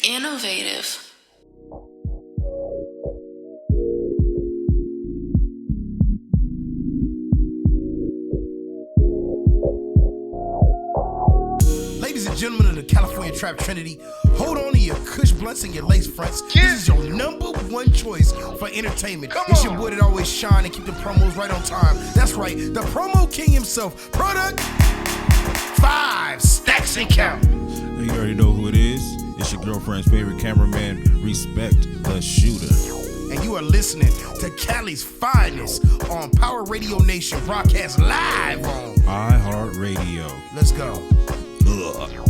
innovative. Ladies and gentlemen of the California Trap Trinity, hold on to your Kush blunts and your lace fronts. This is your number one choice for entertainment. It's your boy that always shine and keep the promos right on time. That's right, the promo king himself. Product 5 stacks and count. You already know who it is. It's your girlfriend's favorite cameraman, Respect the Shooter. And you are listening to Cali's finest on Power Radio Nation, broadcast live on iHeartRadio. Let's go. Ugh.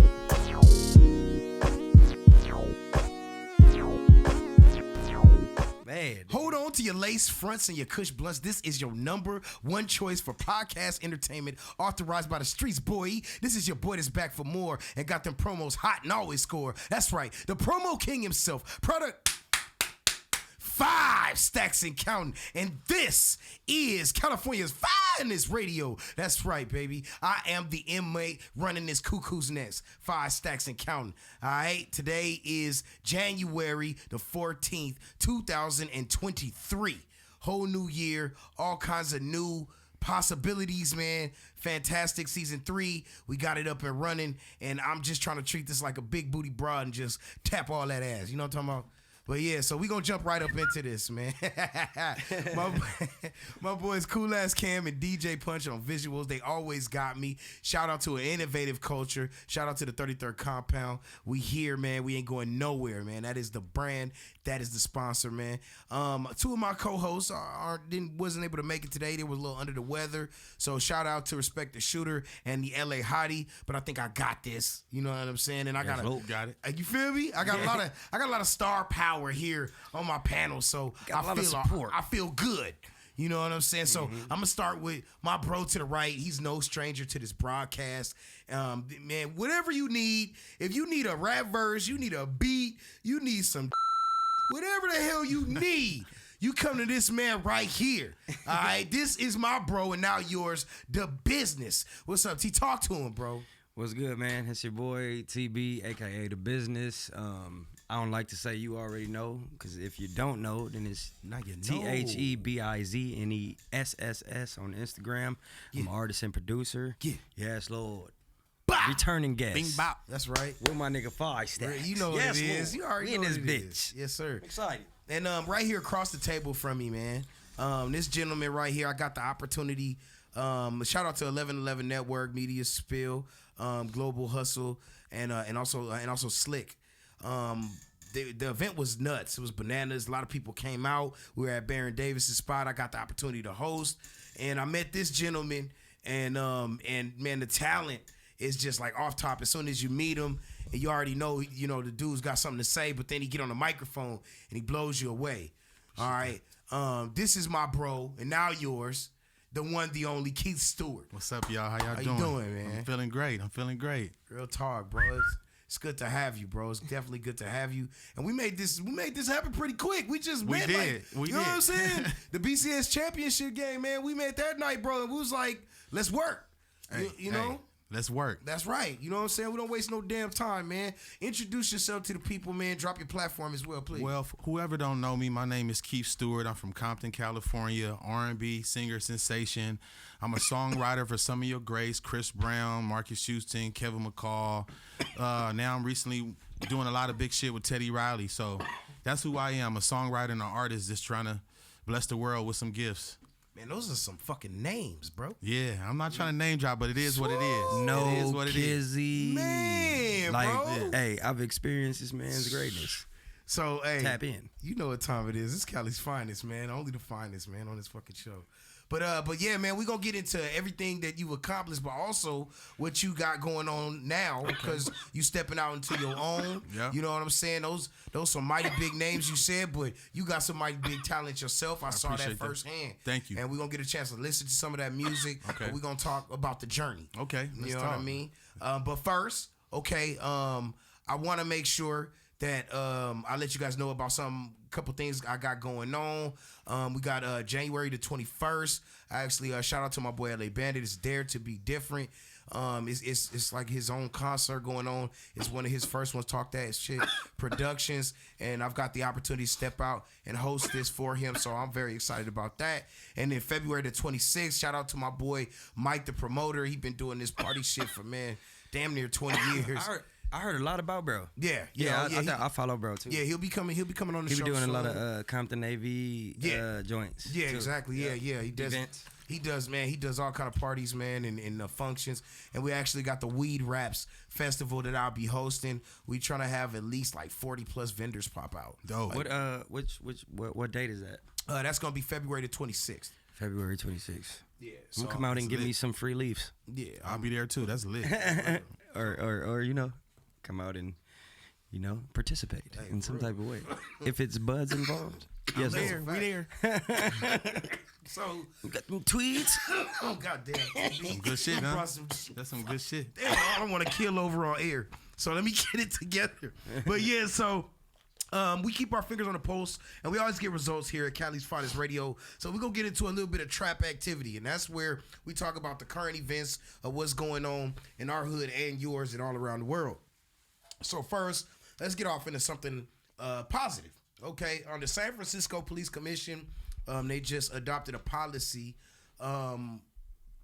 Man. Hold on to your lace fronts and your Kush blunts. This is your number one choice for podcast entertainment, authorized by the streets, boy. This is your boy that's back for more and got them promos hot and always score. That's right, the promo king himself. Product 5 stacks and counting. And this is California's finest radio. That's right, baby. I am the inmate running this cuckoo's nest. 5 stacks and counting. All right. Today is January the 14th, 2023. Whole new year. All kinds of new possibilities, man. Fantastic. Season 3. We got it up and running. And I'm just trying to treat this like a big booty broad and just tap all that ass. You know what I'm talking about? But yeah, so we gonna jump right up into this, man. my boys Cool Ass Cam and DJ Punch on visuals. They always got me. Shout out to an innovative culture. Shout out to the 33rd Compound. We here, man. We ain't going nowhere, man. That is the brand. That is the sponsor, man. 2 of my co-hosts wasn't able to make it today. They were a little under the weather. So shout out to Respect the Shooter and the LA Hottie. But I think I got this. You know what I'm saying? And I got it. You feel me? I got a lot of star power here on my panel, so I feel good. You know what I'm saying? So I'm gonna start with my bro to the right. He's no stranger to this broadcast. Man, whatever you need, if you need a rap verse, you need a beat, you need some whatever the hell you need, you come to this man right here. All right, this is my bro, and now yours, the business. What's up, T? Talk to him, bro. What's good, man? It's your boy TB, aka the business. I don't like to say you already know, because if you don't know, then it's TheBizness on Instagram. Yeah. I'm an artist and producer. Yeah. Yes, Lord. Bop. Returning guest. Bing bop. That's right. With my nigga 5 stacks. You know what yes, it is. Lord. You already we know in this what it bitch. is. Yes, sir. Excited. And right here across the table from me, man, this gentleman right here, I got the opportunity. Shout out to 1111 Network, Media Spill, Global Hustle, and also Slick. The event was nuts. It was bananas. A lot of people came out. We were at Baron Davis's spot. I got the opportunity to host, and I met this gentleman. And man, the talent is just like off top. As soon as you meet him, and you already know, the dude's got something to say. But then he get on the microphone and he blows you away. All right. This is my bro, and now yours, the one, the only Keith Stewart. What's up, y'all? How y'all How doing? you doing, man? I'm feeling great. Real talk, bro. It's good to have you, bro. It's definitely good to have you. And we made this happen pretty quick. We just went did. You know what I'm saying? The BCS championship game, man. We met that night, bro. And we was like, let's work. Hey, you know? Let's work. That's right. You know what I'm saying? We don't waste no damn time, man. Introduce yourself to the people, man. Drop your platform as well, please. Well, whoever don't know me, my name is Keith Stewart. I'm from Compton, California. R&B singer sensation. I'm a songwriter for some of your greats: Chris Brown, Marcus Houston, Kevin McCall. Now I'm recently doing a lot of big shit with Teddy Riley. So that's who I am, a songwriter and an artist just trying to bless the world with some gifts. Man, those are some fucking names, bro. Yeah, I'm not trying to name drop, but it is what it is. No, it is what it is. Kizzy. Man, like, bro. Hey, I've experienced this man's greatness. So, hey. Tap in. You know what time it is. It's Cali's finest, man. Only the finest, man, on this fucking show. But yeah, man, we're going to get into everything that you've accomplished, but also what you got going on now, because you stepping out into your own. Yeah. You know what I'm saying? Those some mighty big names you said, but you got some mighty big talent yourself. I saw that appreciate that. firsthand. Thank you. And we're going to get a chance to listen to some of that music. Okay. We're going to talk about the journey. Okay, let's You know talk. what I mean? But first, okay, I want to make sure that I let you guys know about couple things I got going on. We got January the 21st. I actually shout out to my boy LA Bandit. It's Dare to Be Different. It's like his own concert going on. It's one of his first ones. Talk That Shit Productions, and I've got the opportunity to step out and host this for him. So I'm very excited about that. And then February the 26th, shout out to my boy Mike, the promoter. He been doing this party shit for damn near 20 years. I heard a lot about bro. I follow bro too. Yeah, he'll be coming on the show. He be doing a lot of Compton AV joints. Yeah, too. exactly. Yeah. He does. Events. He does, man. He does all kind of parties, man, and functions. And we actually got the Weed Raps Festival that I'll be hosting. We trying to have at least like 40 plus vendors pop out. Dope. What date is that? That's gonna be February the 26th. February 26th. Yeah, I'm gonna come out and give me some free leaves. Yeah, I'll be there too. That's lit. or come out and participate in some type of way. If it's buds involved, yes, there. We there. So we got them tweeds. Oh goddamn, Some good shit, huh? That's some good shit. Damn, I don't want to kill over on air. So let me get it together. But yeah, so we keep our fingers on the pulse, and we always get results here at Cali's Finest Radio. So we're going to get into a little bit of trap activity, and that's where we talk about the current events of what's going on in our hood and yours and all around the world. So first, let's get off into something positive. Okay, on the San Francisco Police Commission, they just adopted a policy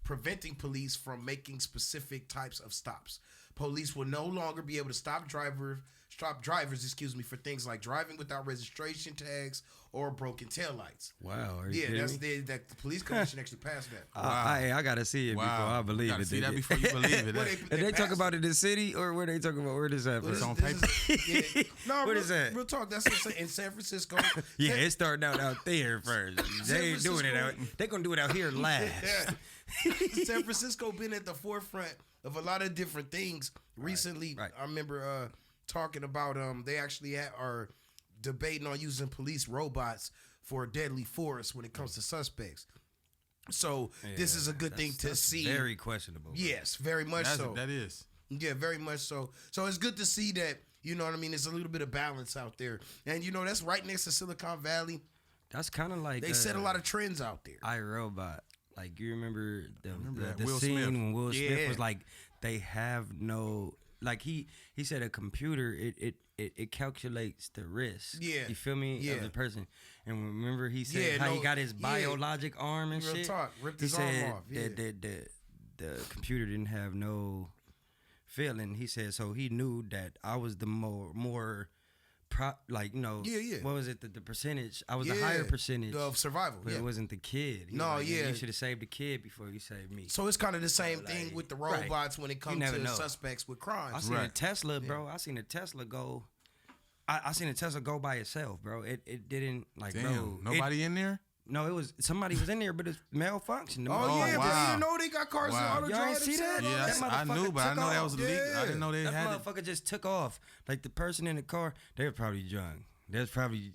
preventing police from making specific types of stops. Police will no longer be able to stop drivers, for things like driving without registration tags or broken taillights. Wow. Are you Yeah, kidding me? the police commission actually passed that. I gotta see it before I believe Gotta it. see that before you believe it. Well, And they talk passed about it in the city, or where they talk about where this at? Well, first? on paper. No, What is that? Real talk. That's in San Francisco. Yeah, it started out there first. They ain't doing it out. They gonna do it out here last. San Francisco been at the forefront of a lot of different things recently. Right. I remember talking about they actually are debating on using police robots for deadly force when it comes to suspects. So this is a good thing to see. Very questionable. Yes, very much so. That is. Yeah, very much so. So it's good to see that, you know what I mean, there's a little bit of balance out there. And, that's right next to Silicon Valley. That's kind of like They set a lot of trends out there. iRobot. Like, you remember that. the Will scene Smith. when Will Smith Yeah. was like, they have no, like he said a computer, it calculates the risk. Yeah. You feel me? Yeah. Of the person. And remember he said Yeah, how no, he got his yeah. biologic arm and Real shit? talk. Ripped He his arm said off, yeah. that the computer didn't have no feeling. He said, so he knew that I was the more Yeah. what was it, the percentage? I was the higher percentage of survival. but Yeah. it wasn't the kid. He No, was like, yeah. You should have saved the kid before you saved me. So it's kind of the same Like, thing with the right. robots when it comes never to know. suspects with I crimes. seen a Right. Tesla, bro. I seen a Tesla go. I seen a Tesla go by itself, bro. It didn't like Damn. bro. Nobody in there? No, it was somebody was in there, but it malfunctioned. The Oh, motherfucker- yeah, wow. but you know they got cars Wow. that auto Y'all drive ain't see that? themselves. Yeah, That I knew, motherfucker but I took know that off. was illegal. Yeah. I didn't know they That had it. motherfucker just took off. Like the person in the car, they were probably drunk. There's probably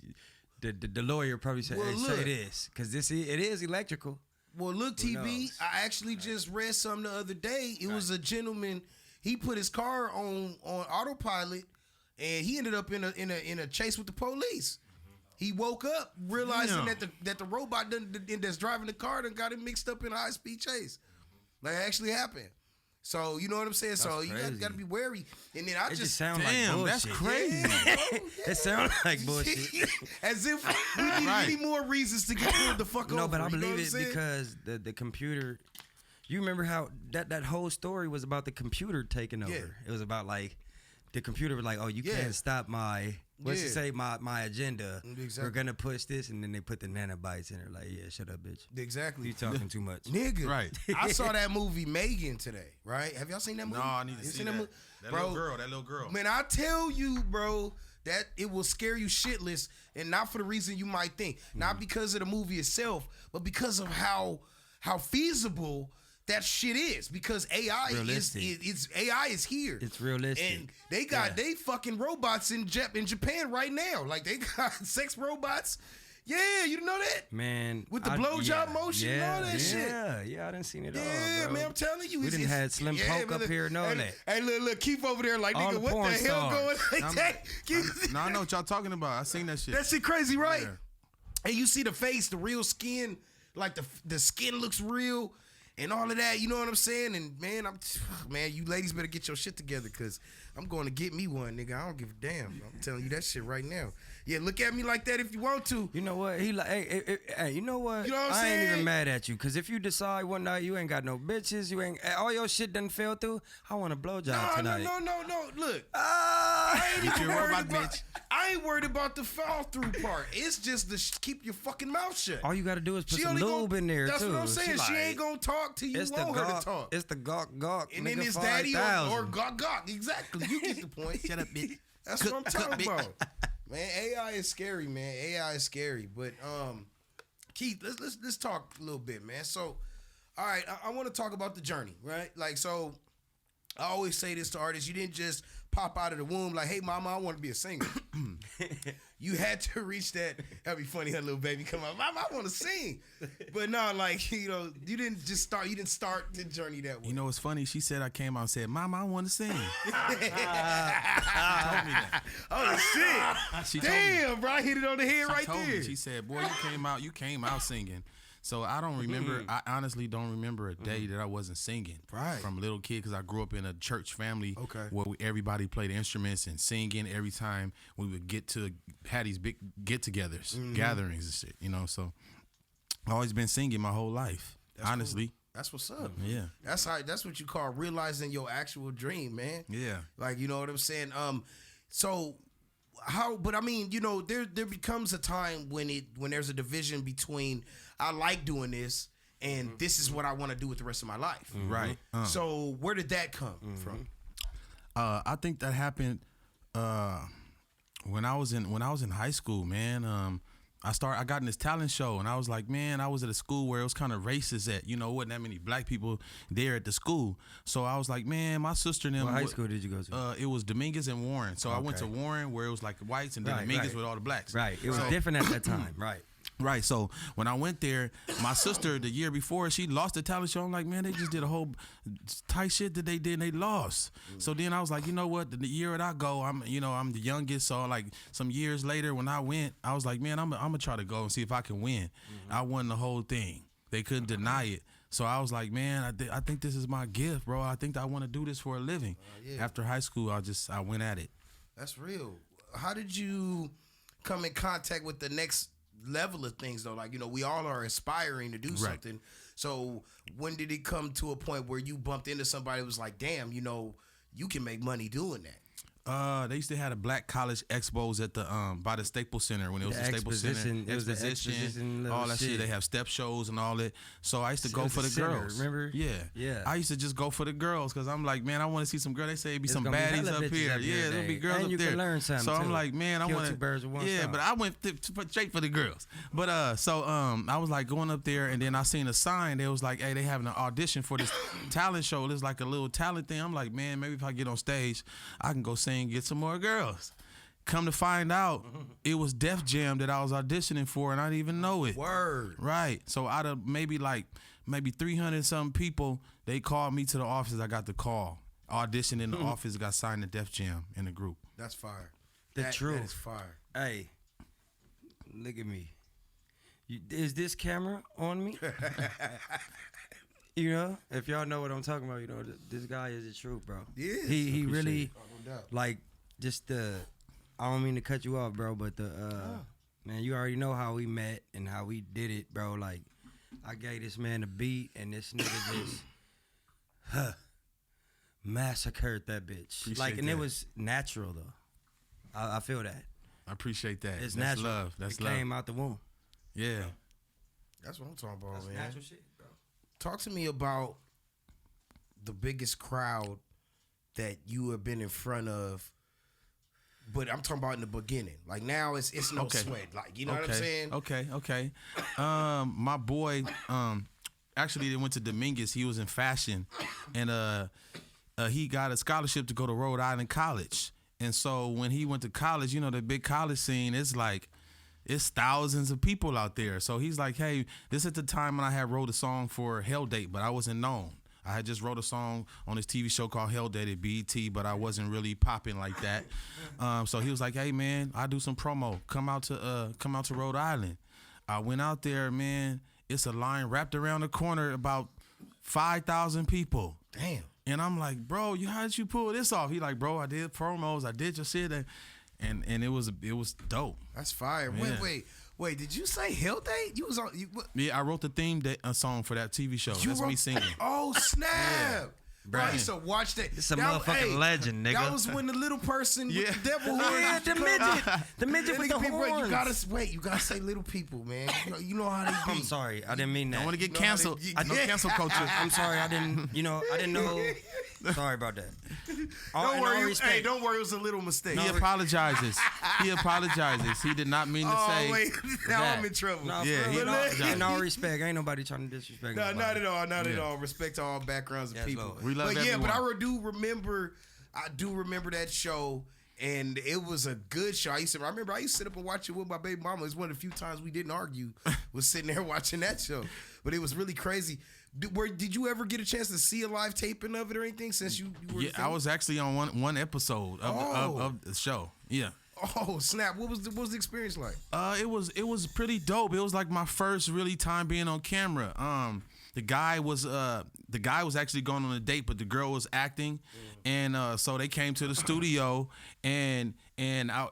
the lawyer probably said, Well, "Hey, look. say this," because it is electrical. Well, look, Who TB, knows? I actually just read something the other day. It was a gentleman. He put his car on autopilot, and he ended up in a chase with the police. He woke up realizing Damn. that the robot that's driving the car done got him mixed up in a high speed chase. Like, it actually happened. So you know what I'm saying. So you crazy. got to be wary. And then I It just just sounds Damn, like that's bullshit. crazy. It sounds like bullshit. as if we need Right. any more reasons to get pulled the fuck over. No, but I you know believe what I'm it saying? because the computer. You remember how that whole story was about the computer taking over? Yeah. It was about like the computer was like, "Oh, you Yeah. can't stop my what's Yeah. it say my agenda. Exactly. We're gonna push this," and then they put the nanobytes in her. Like, yeah, shut up, bitch. Exactly. You talking too much. Nigga, Right. I saw that movie Megan today, right? Have y'all seen that movie? No, I need to You see seen that. movie? That Bro, little girl. Man, I tell you, bro, that it will scare you shitless, and not for the reason you might think. Not because of the movie itself, but because of how feasible that shit is. Because AI Realistic. AI is here. It's realistic. And they fucking robots in Japan right now. Like, they got sex robots. Yeah, you know that? Man, With the blowjob motion and all that shit. Yeah, I didn't seen it all. Yeah, bro. man, I'm telling you. We done had Slim Poke up here and all hey, that. Hey, look, Keith over there like, All nigga, the what the porn hell stars. going like that? Keith, No, I know what y'all talking about. I seen that shit. that shit crazy, right? Yeah. And you see the face, the real skin, like the skin looks real. and all of that. You know what I'm saying? And man, you ladies better get your shit together, cause I'm going to get me one, nigga. I don't give a damn. I'm telling you that shit right now. Yeah, look at me like that if you want to. You know what? He like, hey, you know what? You know what I'm I ain't saying? even mad at you, cause if you decide one night you ain't got no bitches, you ain't all your shit done fell through. I want a blowjob tonight. No. Look, Ah, I ain't Get even your worried robot about. bitch. I ain't worried about the fall through part. It's just the keep your fucking mouth shut. all you gotta do is put She some only lube in there That's too. what I'm saying. She ain't gonna talk till you It's want the her gawk, to talk. It's the gawk. And then nigga, it's daddy or 5,000. gawk. Exactly. You get the point. Shut up, bitch. That's what I'm talking about. Man, AI is scary, man. AI is scary. But Keith, let's talk a little bit, man. So, all right, I want to talk about the journey, right? Like, so I always say this to artists: you didn't just pop out of the womb like, "Hey, mama, I want to be a singer." You had to reach that. That'd be funny, her little baby come out, "Mama, I want to sing." But no, like, you know, you didn't just start. You didn't start the journey that way. You know what's funny? She said I came out and said, "Mama, I want to sing." She told me that. Oh shit! She told me. Damn, bro, I hit it on the head She right told there. me. She said, "Boy, you came out singing." So I don't remember. I honestly don't remember a day that I wasn't singing. Right. From a little kid, because I grew up in a church family. Okay. Where everybody played instruments and singing every time we would had these big get-togethers, gatherings and shit. You know, so I've always been singing my whole life. That's honestly. cool. That's what's up. Yeah. That's what you call realizing your actual dream, man. Yeah. Like, you know what I'm saying? So how, but I mean, you know, there becomes a time when there's a division between I like doing this and this is what I want to do with the rest of my life. Right. So where did that come from? I think that happened when I was in high school, man. I got in this talent show, and I was like, man, I was at a school where it was kind of racist at, you know, wasn't that many black people there at the school. So I was like, man, my sister and them. What high school did you go to? It was Dominguez and Warren. So I went to Okay. Warren, where it was like the whites, and then Right, Dominguez right. with all the blacks. Right. It was So- different at that time. Right. Right. So when I went there, my sister the year before, she lost the talent show. I'm like, man, they just did a whole tight shit that they did and they lost. So then I was like, you know what? The year that I go, I'm the youngest. So like some years later when I went, I was like, man, I'm gonna try to go and see if I can win. I won the whole thing. They couldn't deny it. So I was like, man, I think this is my gift, bro. I think I want to do this for a living. Yeah. After high school, I went at it. That's real. How did you come in contact with the next level of things though? Like, you know, we all are aspiring to do something. So when did it come to a point where you bumped into somebody who was like, damn, you know, you can make money doing that? They used to have a black college expos at the by the Staples Center when it was the Staples Center. It was the exposition little all that shit. shit. They have step shows and all that. So I used to It go was for the the center, girls. remember? Yeah. Yeah. I used to just go for the girls because I'm like, man, I want to see some girls. They say it'd be It's some gonna be baddies hella up bitches here. up here Yeah, there'll be today. girls And up you there. can learn something, so I'm too. like, man, I Kill want two birds with one Yeah, stone. but I went straight for the girls. But I was like going up there, and then I seen a sign. They was like, hey, they having an audition for this talent show. It's like a little talent thing. I'm like, man, maybe if I get on stage, I can go sing, get some more girls. Come to find out, it was Def Jam that I was auditioning for, and I didn't even know it. Word. Right. So out of maybe 300 something people, they called me to the office. I got the call. Auditioned in the office, got signed to Def Jam in the group. That's fire. The That truth. is fire. Hey, look at me. Is this camera on me? You know, if y'all know what I'm talking about, you know, this guy is the truth, bro. He is. He really, No doubt. like, just I don't mean to cut you off, bro, but man, you already know how we met and how we did it, bro. Like, I gave this man a beat, and this nigga just, massacred that bitch. Appreciate Like, and it that. was natural, though. I feel that. I appreciate that. It's That's natural. love. That's it love. came out the womb. Yeah. That's what I'm talking about, That's man. natural shit, bro. Talk to me about the biggest crowd that you have been in front of. But I'm talking about in the beginning. Like now it's no Okay. sweat. Like, you know what I'm saying? Okay. My boy, actually they went to Dominguez. He was in fashion, and he got a scholarship to go to Rhode Island College. And so when he went to college, you know, the big college scene is like, it's thousands of people out there. So he's like, hey, this is the time when I had wrote a song for Hell Date, but I wasn't known. I had just wrote a song on this TV show called Hell Date at BET, but I wasn't really popping like that. So he was like, hey man, I do some promo. Come out to Rhode Island. I went out there, man. It's a line wrapped around the corner about 5,000 people. Damn. And I'm like, bro, how did you pull this off? He like, bro, I did promos, I did your shit, and it was dope. That's fire. Yeah. Wait. Did you say Hell Day? You was on. Yeah, I wrote the theme song for that TV show. That's me singing. Oh snap! Yeah. Bro, I used to watch that. It's a motherfucking legend, nigga. That was when the little person with the devil horns. Yeah, the midget with the horns. You gotta say little people, man. You know how they be. I'm sorry, I didn't mean that. I want to get canceled. I know cancel culture. I'm sorry, I didn't know. Sorry about that. Don't worry. Hey, don't worry. It was a little mistake. He apologizes. He did not mean to say. Oh wait, now that. I'm in trouble. No, Yeah, he apologized. in all respect, ain't nobody trying to disrespect. No, nobody. not at all. Respect to all backgrounds of Yes, people. Lord. We love everyone. But I do remember that show, and it was a good show. I used to sit up and watch it with my baby mama. It's one of the few times we didn't argue. Was sitting there watching that show, but it was really crazy. Did you ever get a chance to see a live taping of it or anything? Since you were I was actually on one episode of the show. Yeah. Oh snap! What was the experience like? It was pretty dope. It was like my first really time being on camera. The guy was actually going on a date, but the girl was acting, and so they came to the studio, and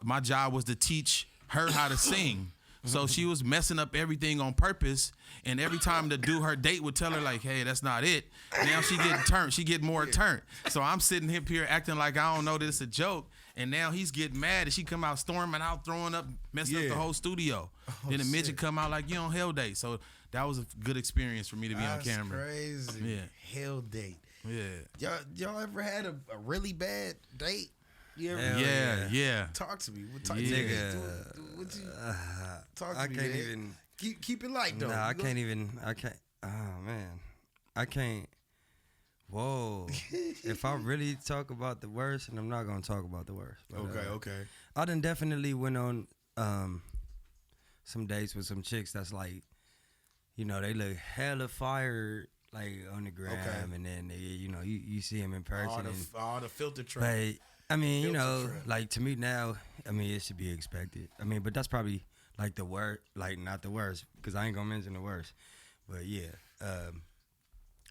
my job was to teach her how to sing. So she was messing up everything on purpose, and every time the dude her date would tell her like, "Hey, that's not it." Now she getting turned. She get more turned. So I'm sitting here acting like I don't know that it's a joke, and now he's getting mad, and she come out storming out, throwing up, messing up the whole studio. Then the midget come out like, "You on Hell Day." So that was a good experience for me to be on camera. That's crazy. Yeah. Hell Date. Yeah. Y'all ever had a really bad date? You ever? Hell yeah. Talk to me. Talk to me. I can't man. even keep it light though. Nah, I can't. Oh man, I can't. Whoa. If I really talk about the worst, and I'm not gonna talk about the worst. But, Okay. I done definitely went on some dates with some chicks that's like, they look hella fire like on the gram, and then they, you see them in person. All the filter trap. But I mean, Filter trap. like to me now, I mean it should be expected. I mean, but that's probably like the worst, like not the worst, because I ain't gonna mention the worst. But yeah,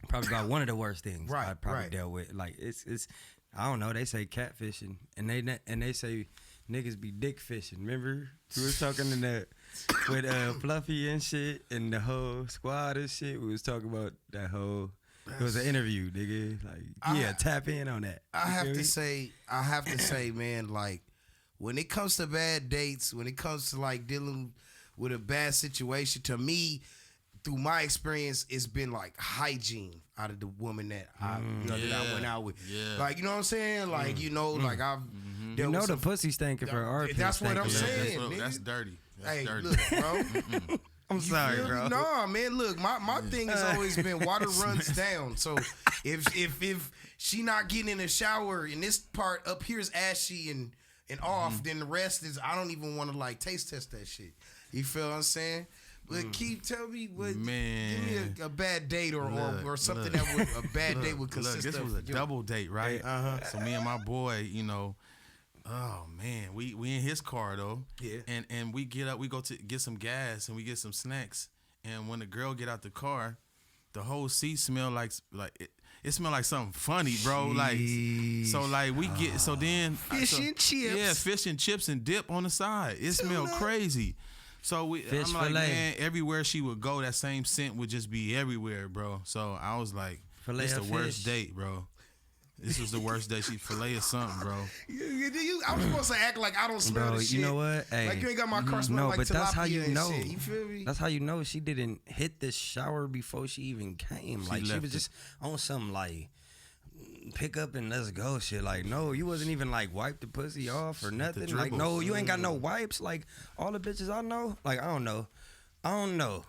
probably about one of the worst things I probably dealt with. Like it's I don't know. They say catfishing, and they say niggas be dick fishing. Remember we was talking in that with Fluffy and shit, and the whole squad and shit. We was talking about that whole. It was an interview, nigga. Like, tap in on that. I have to say, man, like when it comes to bad dates, when it comes to like dealing with a bad situation, to me, through my experience, it's been like hygiene out of the woman that I went out with. Yeah. Like, you know what I'm saying? Like, like I've You know the pussy stinking for our. That's what I'm saying. That's dirty. That's Hey, dirty. look, bro. I'm sorry, feel me? bro. No, man. Look, my thing has always been water runs down. So if she not getting in the shower and this part up here is ashy and off, then the rest is I don't even want to like taste test that shit. You feel what I'm saying? But Keith, tell me give me a bad date or something that would a bad date would consist this of. was a double date, right? So me and my boy, oh man, we in his car though. Yeah. And we get up, we go to get some gas and we get some snacks. And when the girl get out the car, the whole seat smell like it smell like something funny, bro. Like so like we get then Fish and chips. Yeah, fish and chips and dip on the side. It smelled crazy. So Fish I'm like, fillet. man, everywhere she would go, that same scent would just be everywhere, bro. So I was like, Fillet this the of worst fish. date, bro. This was the worst date. She fillet or something, bro. I'm supposed to act like I don't smell Bro, the shit. you know what? Hey, like you ain't got my car smell no, like but that's how tilapia you and know. shit. You feel me? That's how you know she didn't hit the shower before she even came. Like she left was it. just on some like pick up and let's go shit. Like no, you wasn't even like wipe the pussy off or nothing. Like dribble. no, you ain't got no wipes. Like all the bitches I know. Like I don't know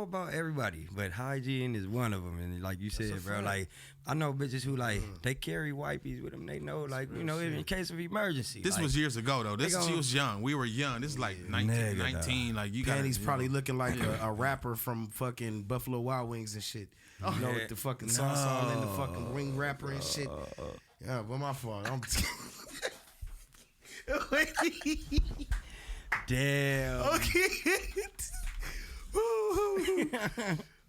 about everybody, but hygiene is one of them. And like you said, bro, like I know bitches who like they carry wipes with them. They know, like in case of emergency. This like, was years ago though. She gonna- was young. We were young. This is like 19. Like you got. Panty's probably looking like a rapper from fucking Buffalo Wild Wings and shit. You know, with the fucking sauce on and the fucking ring wrapper and shit. Yeah, but my fault. Damn. Okay.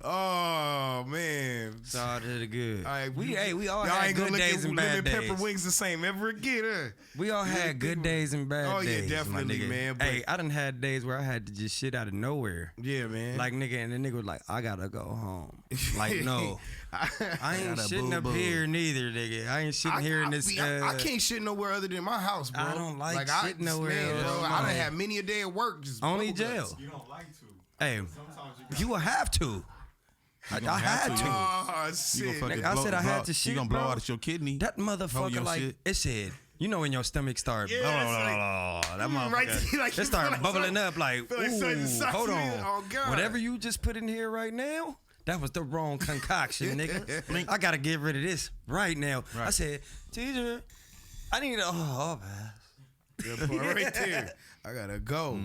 Oh man. It's all to the good. All right, we all y'all had ain't gonna good look days at and bad lemon days. pepper wings the same ever again, huh? We all had good days and bad Oh, yeah, days. definitely, my nigga. man, but- Hey, I done had days where I had to just shit out of nowhere. Yeah, man. Like, nigga, and the nigga was like, I gotta go home. Like, no. I ain't Gotta shitting up boo-boo. here neither, nigga. I ain't shitting here in this. I can't shit nowhere other than my house, bro. I don't like I- shit nowhere man, else, bro. I man. done had many a day at work. Just Only bubble jail. guts. You don't like to. Hey, you will have to. I gonna had have to. to. Oh You shit. gonna fucking Nigga, I blow, said I had blow- to shit, You gonna blow bro. out your kidney. That Hold motherfucker, your like, shit. it said, you know when your stomach start, Yeah, it's like, that motherfucker, right there, like you it start feel like bubbling something- up like, feel like something ooh, sucks hold you on. in. Oh, God. Whatever you just put in here right now, that was the wrong concoction, nigga. I gotta get rid of this right now. I said, teacher, I need a Good point right there. I gotta go.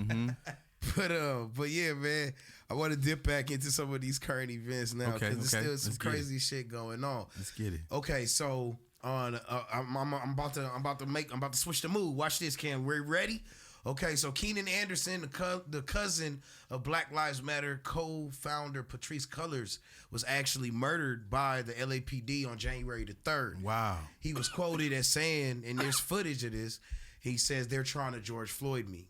But yeah, man, I want to dip back into some of these current events now Okay, because there's okay. still some Let's get it. crazy shit going on. Let's get it. Okay, so on, I'm about to switch the mood. Watch this, Cam. We ready? Okay, so Keenan Anderson, the cousin of Black Lives Matter co-founder Patrice Cullors, was actually murdered by the LAPD on January the 3rd. Wow. He was quoted as saying, and there's footage of this, he says, they're trying to George Floyd me.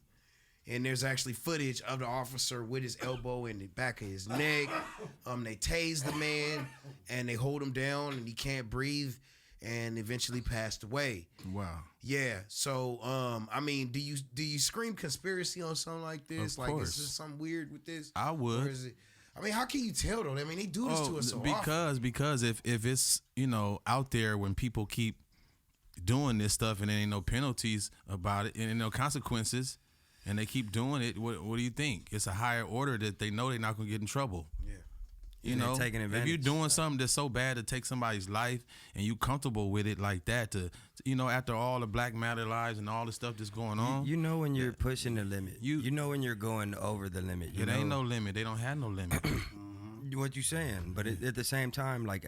And there's actually footage of the officer with his elbow in the back of his neck. They tase the man and they hold him down and he can't breathe and eventually passed away. Wow. Yeah. So, I mean, do you scream conspiracy on something like this? Of Like, course. is there something weird with this? I would. Or is it? I mean, how can you tell though? I mean, they do this to us so often. Because if it's out there when people keep doing this stuff and there ain't no penalties about it and no consequences and they keep doing it, what do you think? It's a higher order that they know they're not gonna get in trouble. Yeah. You They're know, taking if advantage. you're doing something that's so bad to take somebody's life and you comfortable with it like that, to after all the Black Matter lives and all the stuff that's going on, You know when you're pushing the limit. You know when you're going over the limit. You it know ain't no limit. They don't have no limit. what you saying, but at the same time, like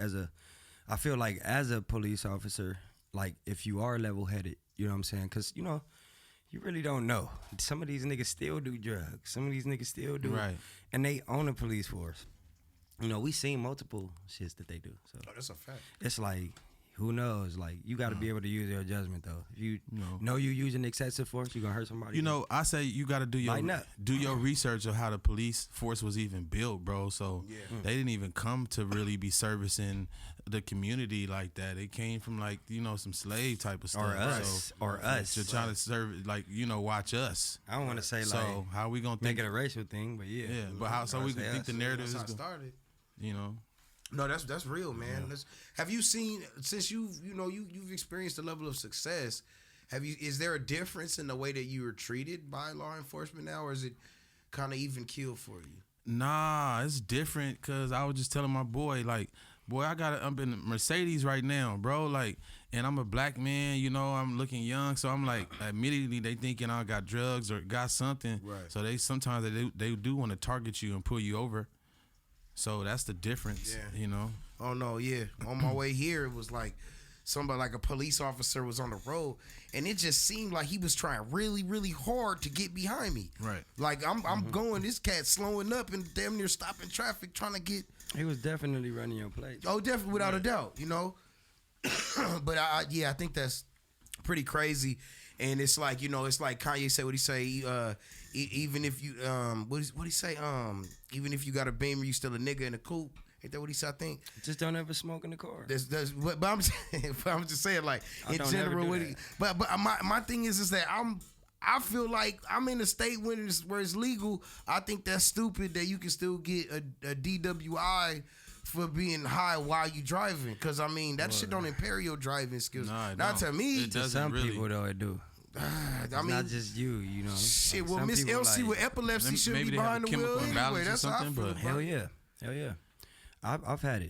I feel like as a police officer, like if you are level headed, you know what I'm saying? Because you really don't know. Some of these niggas still do drugs. Some of these niggas still do, Right. and they own a police force. We seen multiple shits that they do. So Oh, that's a fact. it's like, who knows? Like, you got to be able to use your judgment, though. If you know you're using excessive force, you're going to hurt somebody. I say you got to do Lighten up. your research of how the police force was even built, bro. So they didn't even come to really be servicing the community like that. It came from some slave type of stuff. Or us. To try to serve, watch us. I don't want to say, So like, how we gonna make think? it a racial thing, but yeah. Yeah, but how? So we say think us. the narrative That's is how it going. started. You know. No, that's real, man. Have you seen, since you've experienced a level of success? Is there a difference in the way that you were treated by law enforcement now, or is it kind of even keel for you? Nah, it's different because I was just telling my boy, I'm in a Mercedes right now, bro. And I'm a black man, I'm looking young, so I'm like, immediately they thinking I got drugs or got something. Right. So sometimes they do want to target you and pull you over. So that's the difference, Oh no, yeah. On my way here, it was like somebody, like a police officer, was on the road, and it just seemed like he was trying really, really hard to get behind me. Right. Like I'm going, this cat slowing up and damn near stopping traffic, trying to get. He was definitely running your plate. Oh, definitely, without a doubt, But I think that's pretty crazy, and it's like it's like Kanye said what he say. Even if you what he say? Even if you got a Beamer, you still a nigga in a coupe. Ain't that what he said? I think. Just don't ever smoke in the car. But I'm just saying, like, I in don't general, ever do but my thing is that I feel like I'm in a state where it's legal. I think that's stupid that you can still get a DWI for being high while you driving. Because I mean that shit don't impair your driving skills. Nah, it Not don't. to me. It To doesn't some really. people though, it do. I It's mean, not just you, shit. Like, Well, some Miss people, LC like, with epilepsy should maybe be they have behind a the wheel chemical anyway. imbalance or That's how I something, feel. but- hell yeah. I've had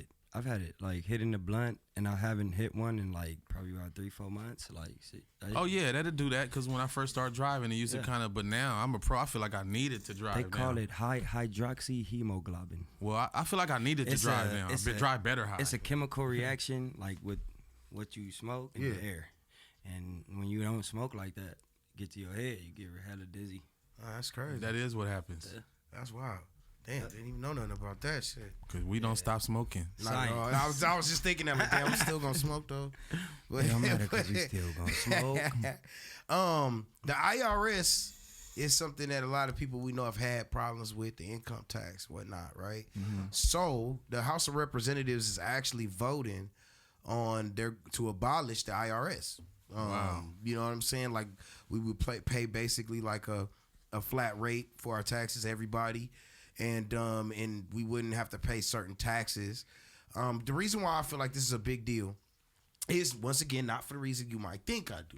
it. Like hitting the blunt, and I haven't hit one in like probably about 3-4 months. Like, shit, Oh yeah, that'll do that because when I first started driving, it used to kind of. But now I'm a pro. I feel like I needed to drive. they call now. it high hydroxyhemoglobin. Well, I feel like I needed to drive now. Drive better high. It's a chemical reaction, like with what you smoke in the air, and when you don't smoke like that, get to your head, you get hella dizzy. Oh, that's crazy. That is what happens. That's wild. Damn, didn't even know nothing about that shit. Cause we don't stop smoking. Not at all. I was just thinking that, like, damn, I'm still gonna smoke though. But, It don't matter because we still gonna smoke. The IRS is something that a lot of people we know have had problems with, the income tax, whatnot, right? So the House of Representatives is actually voting on to abolish the IRS. Wow. You know what I'm saying? Like we would pay basically like a flat rate for our taxes, everybody, and we wouldn't have to pay certain taxes. The reason why I feel like this is a big deal is, once again, not for the reason you might think I do.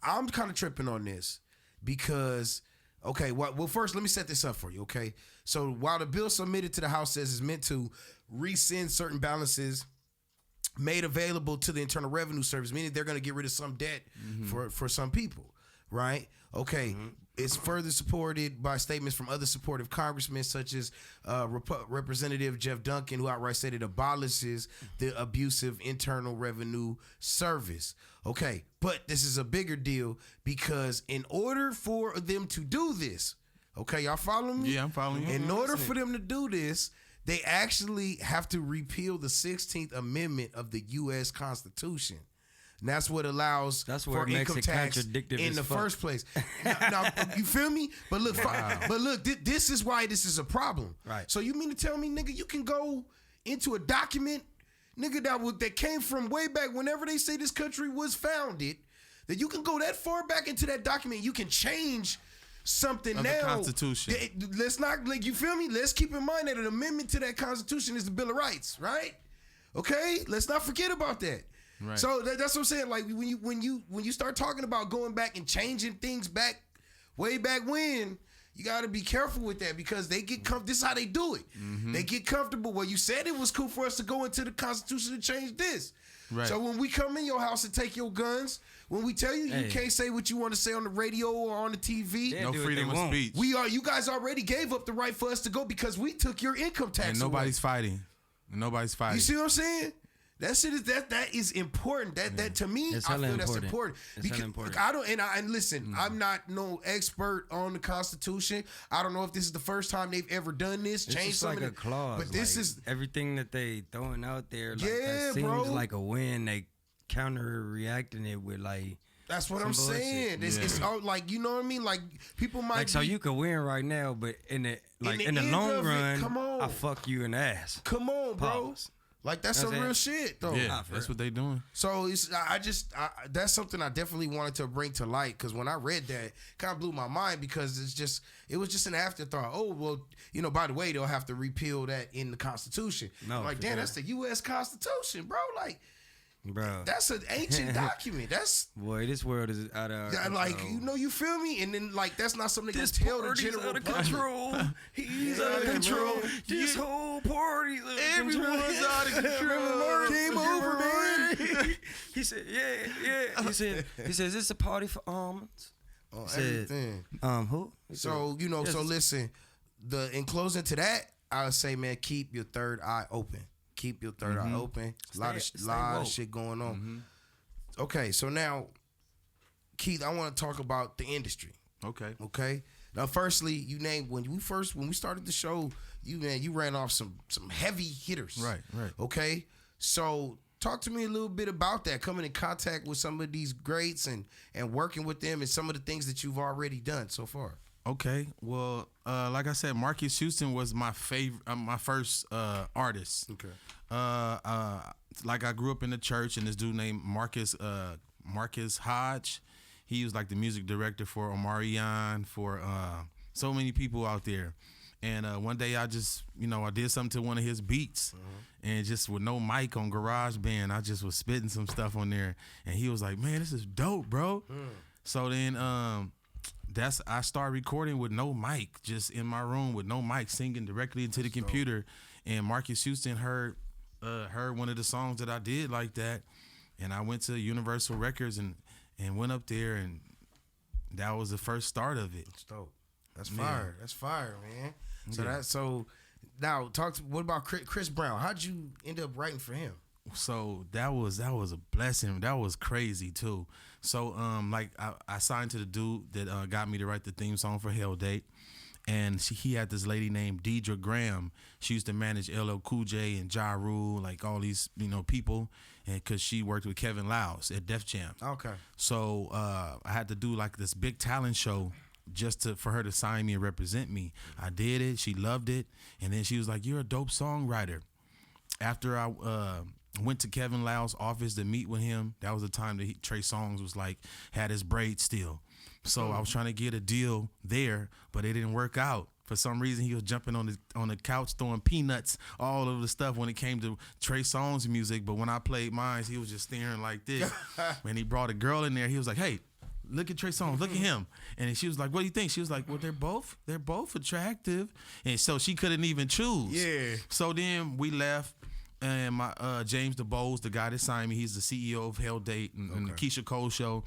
I'm kind of tripping on this because, okay, well, first let me set this up for you, okay? So while the bill submitted to the House says it's meant to rescind certain balances made available to the Internal Revenue Service, meaning they're going to get rid of some debt for some people, right? Okay, it's further supported by statements from other supportive congressmen, such as Representative Jeff Duncan, who outright said it abolishes the abusive Internal Revenue Service. Okay, but this is a bigger deal because in order for them to do this, okay, y'all follow me? Yeah, I'm following you. In order for them to do this, they actually have to repeal the 16th Amendment of the U.S. Constitution. And that's what allows That's where for it makes income it tax contradictive in as the fuck. first place. Now, you feel me? But look, this is why this is a problem. Right. So you mean to tell me, nigga, you can go into a document, nigga, that came from way back whenever they say this country was founded, that you can go that far back into that document, you can change something Of now. the Constitution. Let's not, like, you feel me? Let's keep in mind that an amendment to that Constitution is the Bill of Rights, right? Okay, let's not forget about that. Right. So that's what I'm saying. Like when you start talking about going back and changing things back, way back when, you got to be careful with that because they get this is how they do it. They get comfortable. Well, you said it was cool for us to go into the Constitution and change this. Right. So when we come in your house and take your guns, when we tell you you can't say what you want to say on the radio or on the TV, Yeah. No do what freedom they of want. speech. you guys already gave up the right for us to go because we took your income tax and away. nobody's fighting. Nobody's fighting. You see what I'm saying? That shit is that is important. That to me, It's I feel hella that's important. important. It's Because hella important. I don't and listen, I'm not no expert on the Constitution. I don't know if this is the first time they've ever done this. It's Change just some like of a the clause. But this like, is everything that they throwing out there. Like, Yeah, that seems bro. like a win. They counter reacting it with like. that's what some I'm bullshit. saying. It's all like, you know what I mean? Like people might Like, so be- you could win right now, but in the the in the end long of it, run, come on. I fuck you in the ass. come on, bro. Pause. Like that's That's some it. real shit though. Yeah, that's what they doing. So that's something I definitely wanted to bring to light because when I read that, it kind of blew my mind because it was just an afterthought. Oh well, by the way, they'll have to repeal that in the Constitution. No, I'm like, for damn, sure. that's the U.S. Constitution, bro. Like Bro, that's an ancient document. That's boy, this world is out of our like control. you feel me, and then like that's not something they This gonna tell the party's general out of public. control. He's Yeah, out of control. man. This whole party's out of Everyone's control. out of control. Came over, man. He said, yeah. He said, is this a party for almonds? On Said, everything. Who? He So said, so yes. listen. In closing to that, I would say, man, keep your third eye open. Keep your 3rd eye open. A lot of Stay lot of woke. shit going on. Okay, so now, Keith, I want to talk about the industry. Okay. Okay, now, firstly, you named when we started the show, you ran off some heavy hitters. Right. Okay, so talk to me a little bit about that, coming in contact with some of these greats and working with them and some of the things that you've already done so far. Okay. Well, like I said, Marcus Houston was my favorite, my first artist. Okay. Like I grew up in the church, and this dude named Marcus Hodge, he was like the music director for Omarion, for so many people out there. And one day I just, I did something to one of his beats, and just with no mic on GarageBand, I just was spitting some stuff on there, and he was like, "Man, this is dope, bro." So then I started recording with no mic, just in my room with no mic, singing directly into the computer. And Marcus Houston heard one of the songs that I did like that, and I went to Universal Records and went up there, and that was the first start of it. That's dope. That's fire. That's fire, man. So now what about Chris Brown? How'd you end up writing for him? So that was a blessing. That was crazy too. So like I signed to the dude that got me to write the theme song for Hell Date, And he had this lady named Deidre Graham. She used to manage LL Cool J and Ja Rule, like all these, people, and because she worked with Kevin Liles at Def Jam. Okay. So I had to do like this big talent show just for her to sign me and represent me. I did it. She loved it. And then she was like, "You're a dope songwriter." After I went to Kevin Liles' office to meet with him, that was the time that Trey Songz was like, had his braids still. So I was trying to get a deal there, but it didn't work out. For some reason, he was jumping on the couch throwing peanuts all over the stuff when it came to Trey Songz music. But when I played mine, he was just staring like this. When he brought a girl in there, he was like, "Hey, look at Trey Songz, look at him." And she was like, "What do you think?" She was like, "Well, they're both attractive." And so she couldn't even choose. Yeah. So then we left. And my James DeBose, the guy that signed me, he's the CEO of Hell Date and the Keisha Cole show.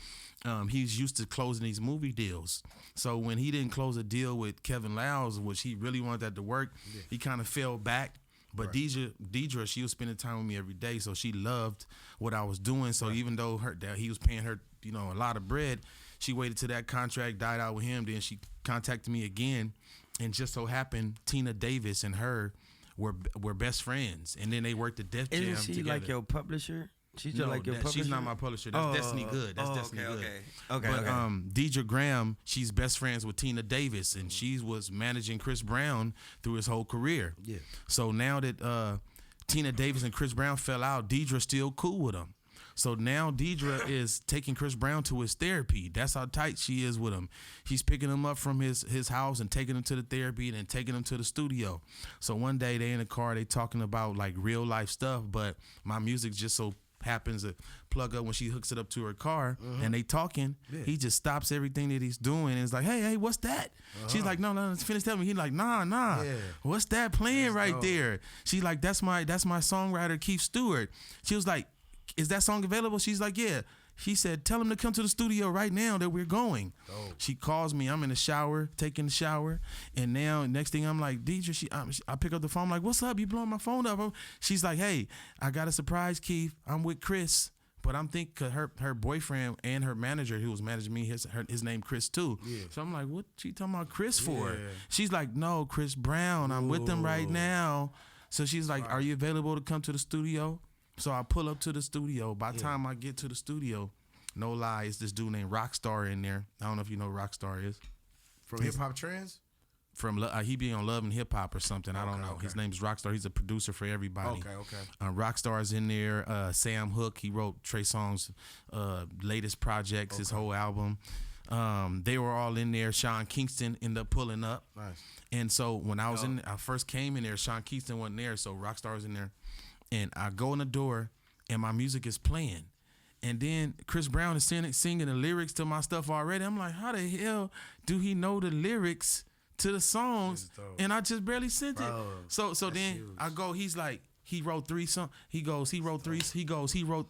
He's used to closing these movie deals. So when he didn't close a deal with Kevin Liles, which he really wanted that to work, he kind of fell back. But Deidre, she was spending time with me every day, so she loved what I was doing. So even though he was paying her, a lot of bread, she waited till that contract died out with him. Then she contacted me again, and just so happened Tina Davis and her were best friends, and then they worked at Def Jam together. Isn't she like your publisher? She's just like your publisher? She's not my publisher. That's Destiny Good. That's Destiny Good. Okay. But Deidre Graham, she's best friends with Tina Davis, and she was managing Chris Brown through his whole career. Yeah. So now that Tina Davis and Chris Brown fell out, Deidre's still cool with him. So now Deidre is taking Chris Brown to his therapy. That's how tight she is with him. He's picking him up from his house and taking him to the therapy and then taking him to the studio. So one day they in the car, they talking about like real life stuff, but my music just so happens to plug up when she hooks it up to her car and they talking. Yeah. He just stops everything that he's doing and is like, hey, what's that? She's like, no, finish telling me. He's like, nah. Yeah. What's that playing right there? She's like, that's my songwriter Keith Stewart. She was like, is that song available? She's like, yeah. He said, tell him to come to the studio right now that we're going. Oh. She calls me. I'm in the shower, taking the shower. And now, next thing I'm like, Deidre, I pick up the phone. I'm like, what's up? You blowing my phone up? She's like, hey, I got a surprise, Keith. I'm with Chris. But I'm thinking her boyfriend and her manager who was managing me, his name Chris too. Yeah. So I'm like, what she talking about Chris for? Yeah. She's like, no, Chris Brown. I'm with them right now. So she's like, are you available to come to the studio? So I pull up to the studio. By the time I get to the studio, no lie, it's this dude named Rockstar in there. I don't know if you know who Rockstar is. From Hip Hop Trends? From he be on Love and Hip Hop or something. I don't know. Okay. His name's Rockstar. He's a producer for everybody. Okay. Rockstar's in there. Sam Hook, he wrote Trey Songz' latest projects, his whole album. They were all in there. Sean Kingston ended up pulling up. Nice. And so when I first came in there, Sean Kingston wasn't there, so Rockstar was in there. And I go in the door, and my music is playing. And then Chris Brown is singing the lyrics to my stuff already. I'm like, how the hell do he know the lyrics to the songs? And I just barely sent it. So then huge. I go, he's like, he wrote 3 songs. He wrote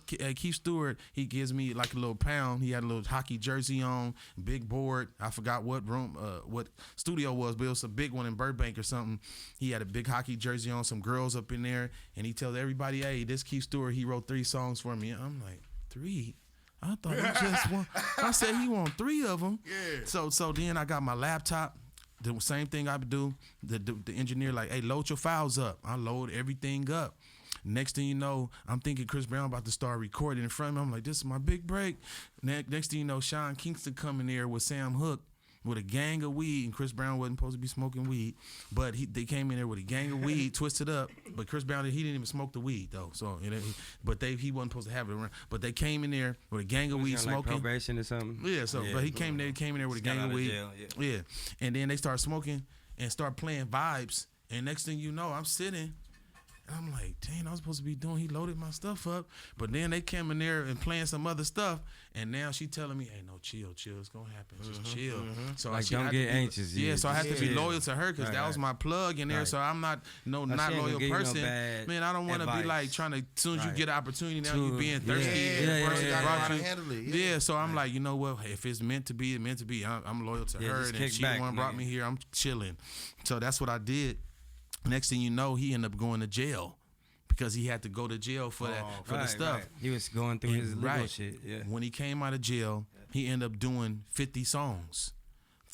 Keith Stewart. He gives me like a little pound. He had a little hockey jersey on, big board. I forgot what room, what studio was, but it was a big one in Burbank or something. He had a big hockey jersey on, some girls up in there, and he tells everybody, hey, this Keith Stewart, he wrote 3 songs for me. I'm like, 3? I thought he just one. I said he want 3 of them. Yeah. So then I got my laptop. The same thing I would do. The engineer like, hey, load your files up. I load everything up. Next thing you know, I'm thinking Chris Brown about to start recording in front of me. I'm like, this is my big break. Next thing you know, Sean Kingston coming there with Sam Hook with a gang of weed, and Chris Brown wasn't supposed to be smoking weed, but they came in there with a gang of weed, twisted up. But Chris Brown, he didn't even smoke the weed though. So, he wasn't supposed to have it around. But they came in there with a gang of weed smoking. Like probation or something. Yeah. So, but he came in there with a gang of weed. Yeah. And then they start smoking and start playing vibes. And next thing you know, I'm sitting. And I'm like, dang, I was supposed to be doing. He loaded my stuff up, but then they came in there and playing some other stuff, and now she telling me, hey, no, chill, it's gonna happen, just chill. So like, don't get anxious. Yeah, so I had to be loyal to her because that was my plug in there. Right. So I'm not not loyal person. Man, I don't want to be like trying to. As soon as you get an opportunity, now you being thirsty. Yeah. So I'm like, you know what? Hey, if it's meant to be, it's meant to be. I'm loyal to her, and if she the one brought me here, I'm chilling. So that's what I did. Next thing you know, he ended up going to jail because he had to go to jail for the stuff. Right. He was going through his legal shit. Yeah. When he came out of jail, he ended up doing 50 songs.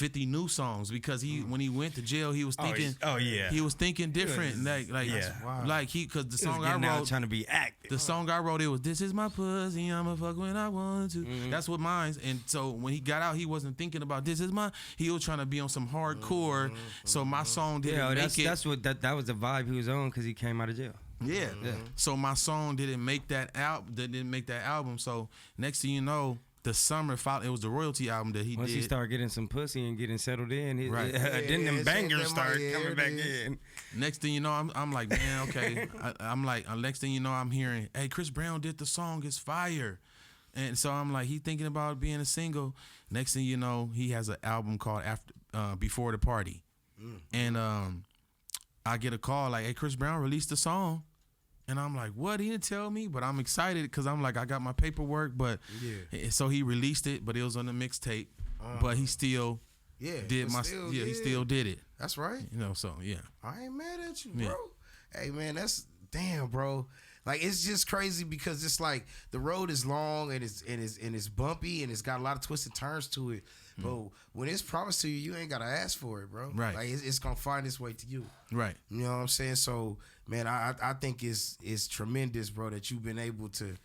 50 new songs because when he went to jail, he was thinking. He was thinking different. Because the song I wrote, trying to be active. the song I wrote, it was "This is my pussy, I'ma fuck when I want to." That's what mine's. And so when he got out, he wasn't thinking about this is my. He was trying to be on some hardcore. So my song didn't make it. That's what that was the vibe he was on because he came out of jail. Yeah. So my song didn't make that album. So next thing you know, the summer followed. It was the royalty album that he Once did. he started getting some pussy and getting settled in, Right. then them bangers started coming back in. Next thing you know, I'm like, man, okay. I'm like, next thing you know, I'm hearing, hey, Chris Brown did the song, it's fire. And so I'm like, he thinking about being a single. Next thing you know, he has an album called Before the Party. And I get a call like, hey, Chris Brown released the song. And I'm like, what? He didn't tell me, but I'm excited because I'm like, I got my paperwork. But so he released it, but it was on the mixtape. But he still he still did it. That's right. You know, so yeah. I ain't mad at you, bro. Hey man, that's damn, bro. Like it's just crazy because it's like the road is long and it's bumpy and it's got a lot of twists and turns to it. But when it's promised to you, you ain't gotta ask for it, bro. Right. Like it's gonna find its way to you. Right. You know what I'm saying? So man, I think it's tremendous, bro, that you've been able to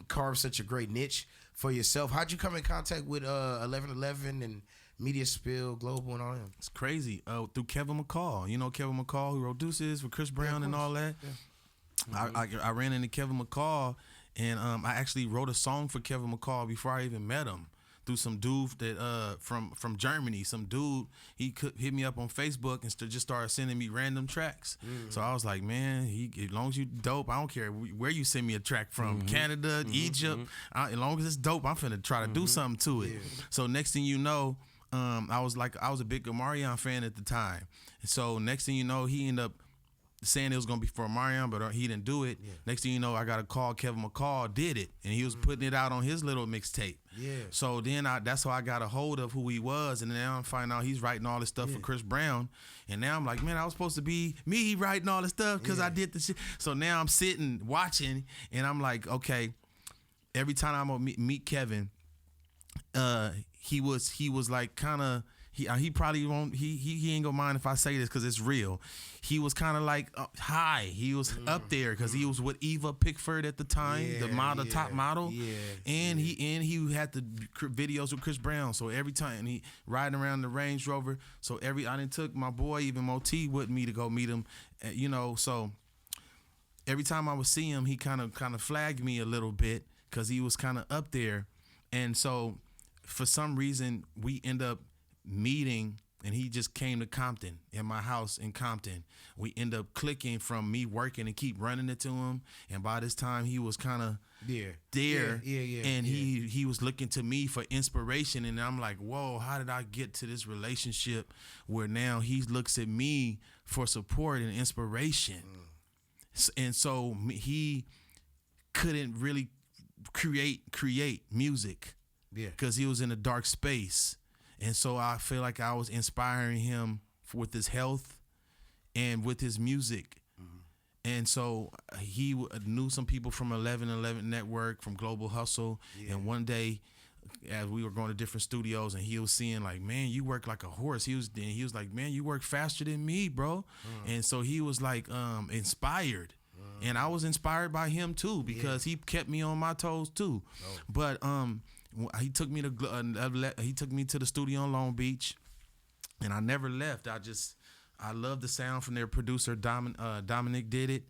carve such a great niche for yourself. How'd you come in contact with 1111 and Media Spill Global and all that? It's crazy. Through Kevin McCall. You know Kevin McCall who wrote Deuces for Chris Brown and all that. Yeah. I ran into Kevin McCall and I actually wrote a song for Kevin McCall before I even met him. Through some dude that from Germany, some dude he hit me up on Facebook and just started sending me random tracks. So I was like, man, as long as you dope, I don't care where you send me a track from, Canada, Egypt. As long as it's dope, I'm finna try to do something to it. So next thing you know, I was a big Omarion fan at the time. And so next thing you know, he ended up saying it was gonna be for Omarion, but he didn't do it. Next thing you know, I got a call. Kevin McCall did it, and he was putting it out on his little mixtape. So then that's how I got a hold of who he was, and now I'm finding out he's writing all this stuff for Chris Brown. And now I'm like, man, I was supposed to be me writing all this stuff because I did the shit. So now I'm sitting watching, and I'm like, okay. Every time I'm gonna meet Kevin, he was like kind of. He probably won't. He ain't gonna mind if I say this because it's real. He was kind of like high. He was up there because he was with Eva Pickford at the time, the top model. And he had the videos with Chris Brown. So every time he riding around the Range Rover. So I done took my boy even Moti with me to go meet him. You know, so every time I would see him, he kind of flagged me a little bit because he was kind of up there. And so for some reason we end up meeting, and he just came to Compton, in my house in Compton. We end up clicking from me working and keep running it to him, and by this time he was kind of there. And he was looking to me for inspiration, and I'm like, whoa, how did I get to this relationship where now he looks at me for support and inspiration? And so he couldn't really create music because he was in a dark space. And so I feel like I was inspiring him with his health and with his music. And so he knew some people from 1111 Network, from Global Hustle. And one day, as we were going to different studios, and he was seeing like, man, you work like a horse. He was like, man, you work faster than me, bro. And so he was like inspired. And I was inspired by him too because he kept me on my toes too. But he took me to the studio in Long Beach, and I never left. I love the sound from their producer Dominic did it,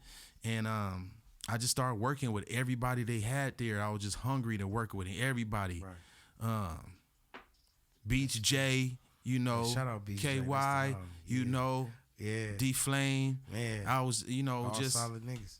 and I just started working with everybody they had there. I was just hungry to work with everybody. Beach J, you know, shout out Beach KY, you know, D Flame. Man, I was, you know, all just solid niggas.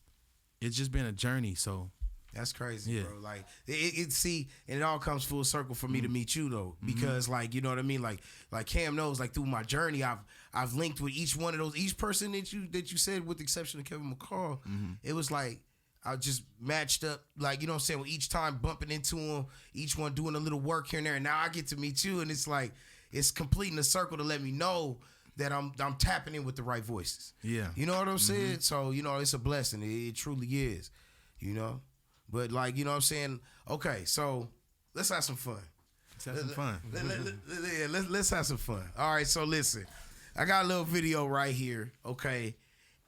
It's just been a journey. So that's crazy, bro. Like and it all comes full circle for me to meet you though, because like, you know what I mean. Like Cam knows, like through my journey, I've linked with each one of those, each person that you said, with the exception of Kevin McCall. It was like I just matched up, like, you know what I'm saying, with each time bumping into them, each one doing a little work here and there. And now I get to meet you, and it's like it's completing the circle to let me know that I'm tapping in with the right voices. Yeah, you know what I'm saying. So you know, it's a blessing. It truly is. You know. But like, you know what I'm saying? Okay, so let's have some fun. Let's have some fun. Let's have some fun. All right, so listen. I got a little video right here, okay?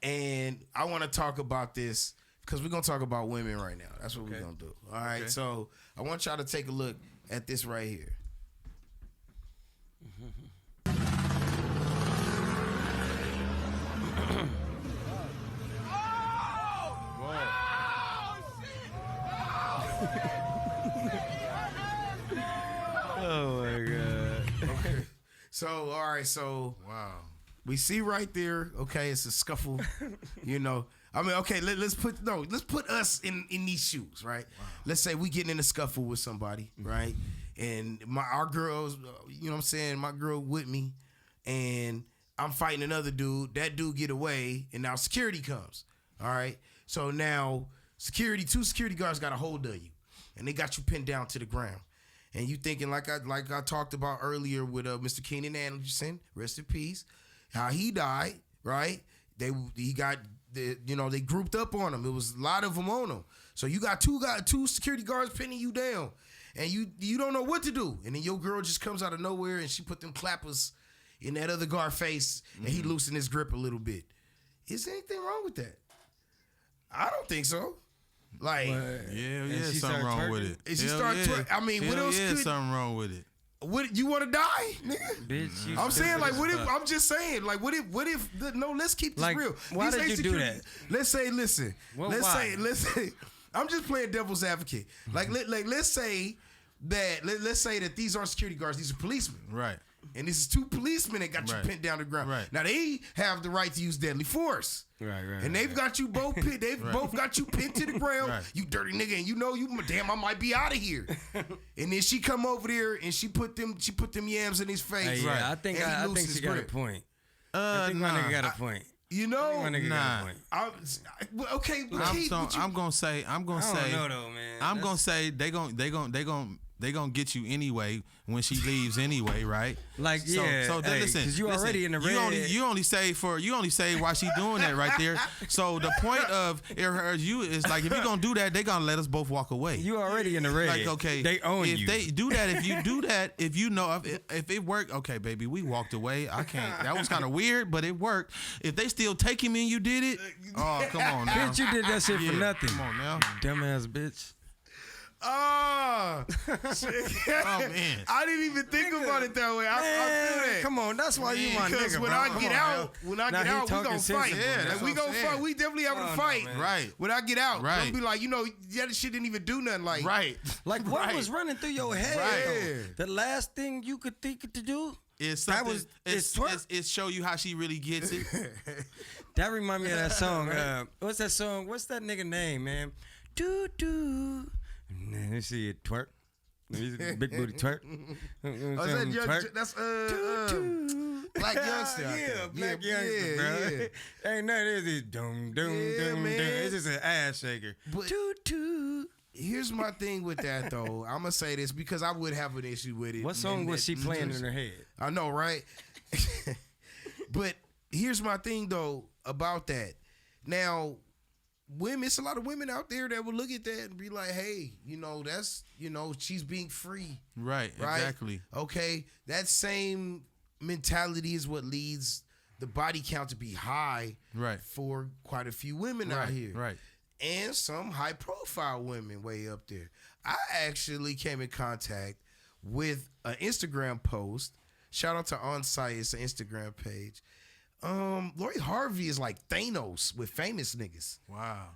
And I want to talk about this because we're going to talk about women right now. That's what we're going to do. All right, so I want y'all to take a look at this right here. Oh my God. Okay. So, all right, so Wow. we see right there, okay, it's a scuffle, you know. I mean, okay, let's put us in these shoes, right? Wow. Let's say we getting in a scuffle with somebody, right? And our girls, you know what I'm saying, my girl with me, and I'm fighting another dude. That dude get away, and now security comes. All right. So now two security guards got a hold of you, and they got you pinned down to the ground. And you thinking like I talked about earlier with Mr. Keenan Anderson, rest in peace, how he died, right? They grouped up on him. It was a lot of them on him. So you got two security guards pinning you down, and you don't know what to do. And then your girl just comes out of nowhere and she put them clappers in that other guard face, and he loosened his grip a little bit. Is there anything wrong with that? I don't think so. Like, Yeah, something wrong with it. And she started I mean, what else could... something wrong with it. What, you want to die, nigga? Bitch, I'm saying, like, what if, I'm just saying, like, what if, no, let's keep this real. Why did you do that? Let's say, listen, let's say, I'm just playing devil's advocate. Like, let's say that these aren't security guards, these are policemen. Right. And this is two policemen that got you pinned down to the ground. Right. Now, they have the right to use deadly force. Right. And they've got you both pinned. They've both got you pinned to the ground. Right. You dirty nigga, and you know damn, I might be out of here. And then she come over there and she put them yams in his face. Hey, yeah, I think she got a point. I think my nigga got a point. You know, My nigga got a point. Okay, but I'm gonna say. I don't know though, man. I'm gonna say they gonna get you anyway when she leaves anyway, right? Like, so, yeah. So listen, because you already in the red. You only say why she doing that right there. So the point of you is like, if you gonna do that, they gonna let us both walk away. You already in the red. Like, okay, they own you. If they do that, if you do that, if you know if it worked, okay, baby, we walked away. I can't. That was kind of weird, but it worked. If they still taking me and you did it, oh come on now. Bitch, you did that shit for nothing. Come on now, dumbass bitch. Oh, man. I didn't even think about it that way. I feel that. Come on, that's why you my nigga, Because when I get out, we gonna fight. Yeah, like, we gonna fight. We definitely having a fight. Right. When I get out, Right. don't be like, that shit didn't even do nothing. Like, right. Like, what was running through your head? Right. The last thing you could think to do? It's That something. was- It's twerk? it show you how she really gets it. That remind me of that song. What's that song? What's that nigga name, man? Doo. Let me see it twerk. Big booty twerk. That's Black Youngster. Yeah, Black Youngster, bro. Ain't nothing. It's dum. It's just an ass shaker. But here's my thing with that though. I'm gonna say this because I would have an issue with it. What song was she playing in her head? I know, right? But here's my thing though about that. Now, women, it's a lot of women out there that will look at that and be like, hey, that's, she's being free. Right. Exactly. Okay. That same mentality is what leads the body count to be high. Right. For quite a few women out here. Right. And some high profile women way up there. I actually came in contact with an Instagram post. Shout out to Onsite, it's an Instagram page. Lori Harvey is like Thanos with famous niggas. Wow.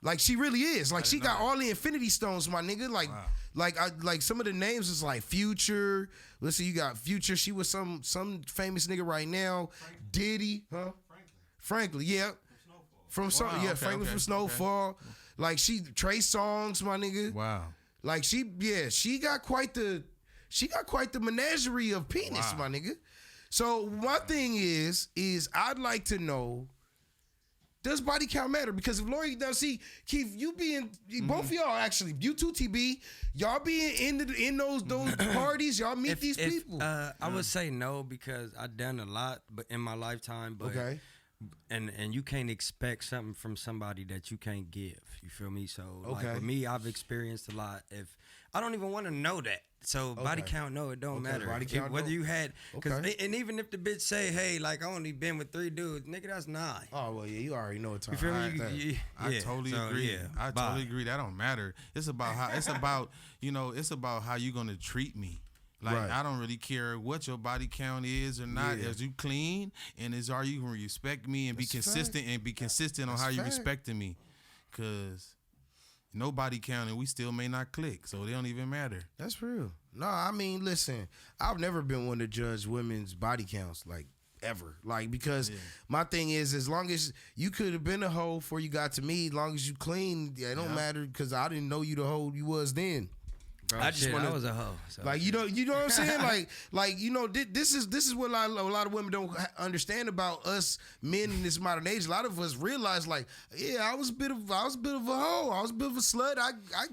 Like she really is. Like she got all the Infinity Stones, my nigga. Like, wow. like some of the names is like Future. Let's see, you got Future. She was some famous nigga right now. Franklin. Diddy, huh? Franklin, yeah. From Snowfall. Okay, Franklin from Snowfall. Okay. Like Trey Songz, my nigga. Wow. Like she got quite the menagerie of penis, my nigga. So my thing is I'd like to know, does body count matter? Because if Lori does, see, Keith, you being both of y'all actually, you too, TB, y'all being in those parties, y'all meet these people. I would say no because I've done a lot, but in my lifetime. But and you can't expect something from somebody that you can't give. You feel me? So like Okay. with me, I've experienced a lot. If I don't even want to know that, so body Okay. count, no, it don't Okay, matter. body count whether don't- you had, Okay. and even if the bitch say, hey, like I only been with 3 dudes, nigga, that's 9. Oh well, yeah, you already know what time. You feel me? Alright, that. I totally so, agree. Yeah, I bye. totally agree. That don't matter. It's about how. It's about it's about how you gonna treat me. Like Right. I don't really care what your body count is or not. Yeah. As you clean and are you gonna respect me and be That's consistent and be consistent on That's how you fact. respecting me, cause no body count and we still may not click, so they don't even matter. That's real. No, I mean, listen, I've never been one to judge women's body counts, like, ever. Like, because my thing is, as long as you could have been a hoe before you got to me, as long as you clean, it don't matter, because I didn't know you the hoe you was then. Bro, I just shit, wanna- I was a hoe. So Like, you know what I'm saying? like this is what a lot of women don't understand about us men in this modern age. A lot of us realize, like, yeah, I was a bit of a hoe. I was a bit of a slut. I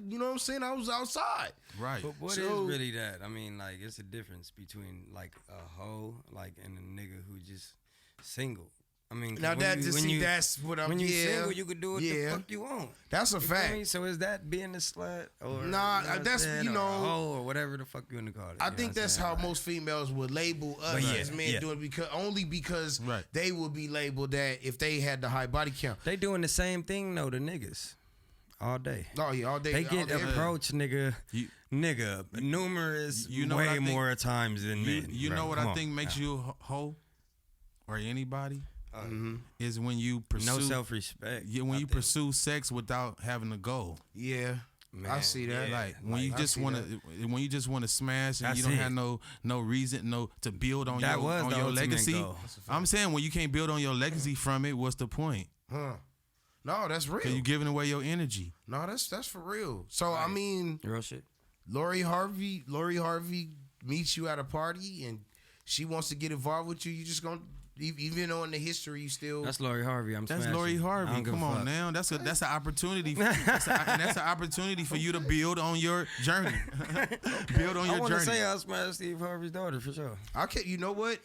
you know what I'm saying? I was outside. Right. But what is So- really that? I mean, like, it's a difference between like a hoe, like, and a nigga who just single. I mean, 'cause Now when that's what I'm. when you yeah, single, you can do what the fuck you want. That's a You feel fact. me? So is that being a slut or Nah, what I'm that's- saying, you or know- a hoe or whatever the fuck you wanna call it? I you know think what I'm that's saying? how Like, most females would label us But yeah, as men yeah. doing because Right. they would be labeled that if they had the high body count. they doing the same thing though, the niggas, all day. Oh yeah, all day. They all get day, approached, nigga, You- numerous, You know what I way think? more times than You, men. you bro. know what Come I on. think makes you a hoe or anybody Mm-hmm. is when you pursue No self-respect. when I you think. pursue sex without having a goal. Yeah, I Man, see that. yeah. Like when you I just see want to, when you just want to smash and That's you don't it. have no reason to build on That your was on the your ultimate legacy. goal. I'm saying when you can't build on your legacy from it, what's the point? Huh? No, that's real. Cause you giving away your energy. No, that's for real. So I mean, Real shit. Lori Harvey meets you at a party and she wants to get involved with you. You just gonna even though in the history you still. That's Lori Harvey. I'm That's smashing. Lori I Harvey. don't give Come a on fuck. now. That's an opportunity. That's an opportunity for you to build on your journey. Build on I your want to journey. say I smashed Steve Harvey's daughter for sure. I can't. You know what?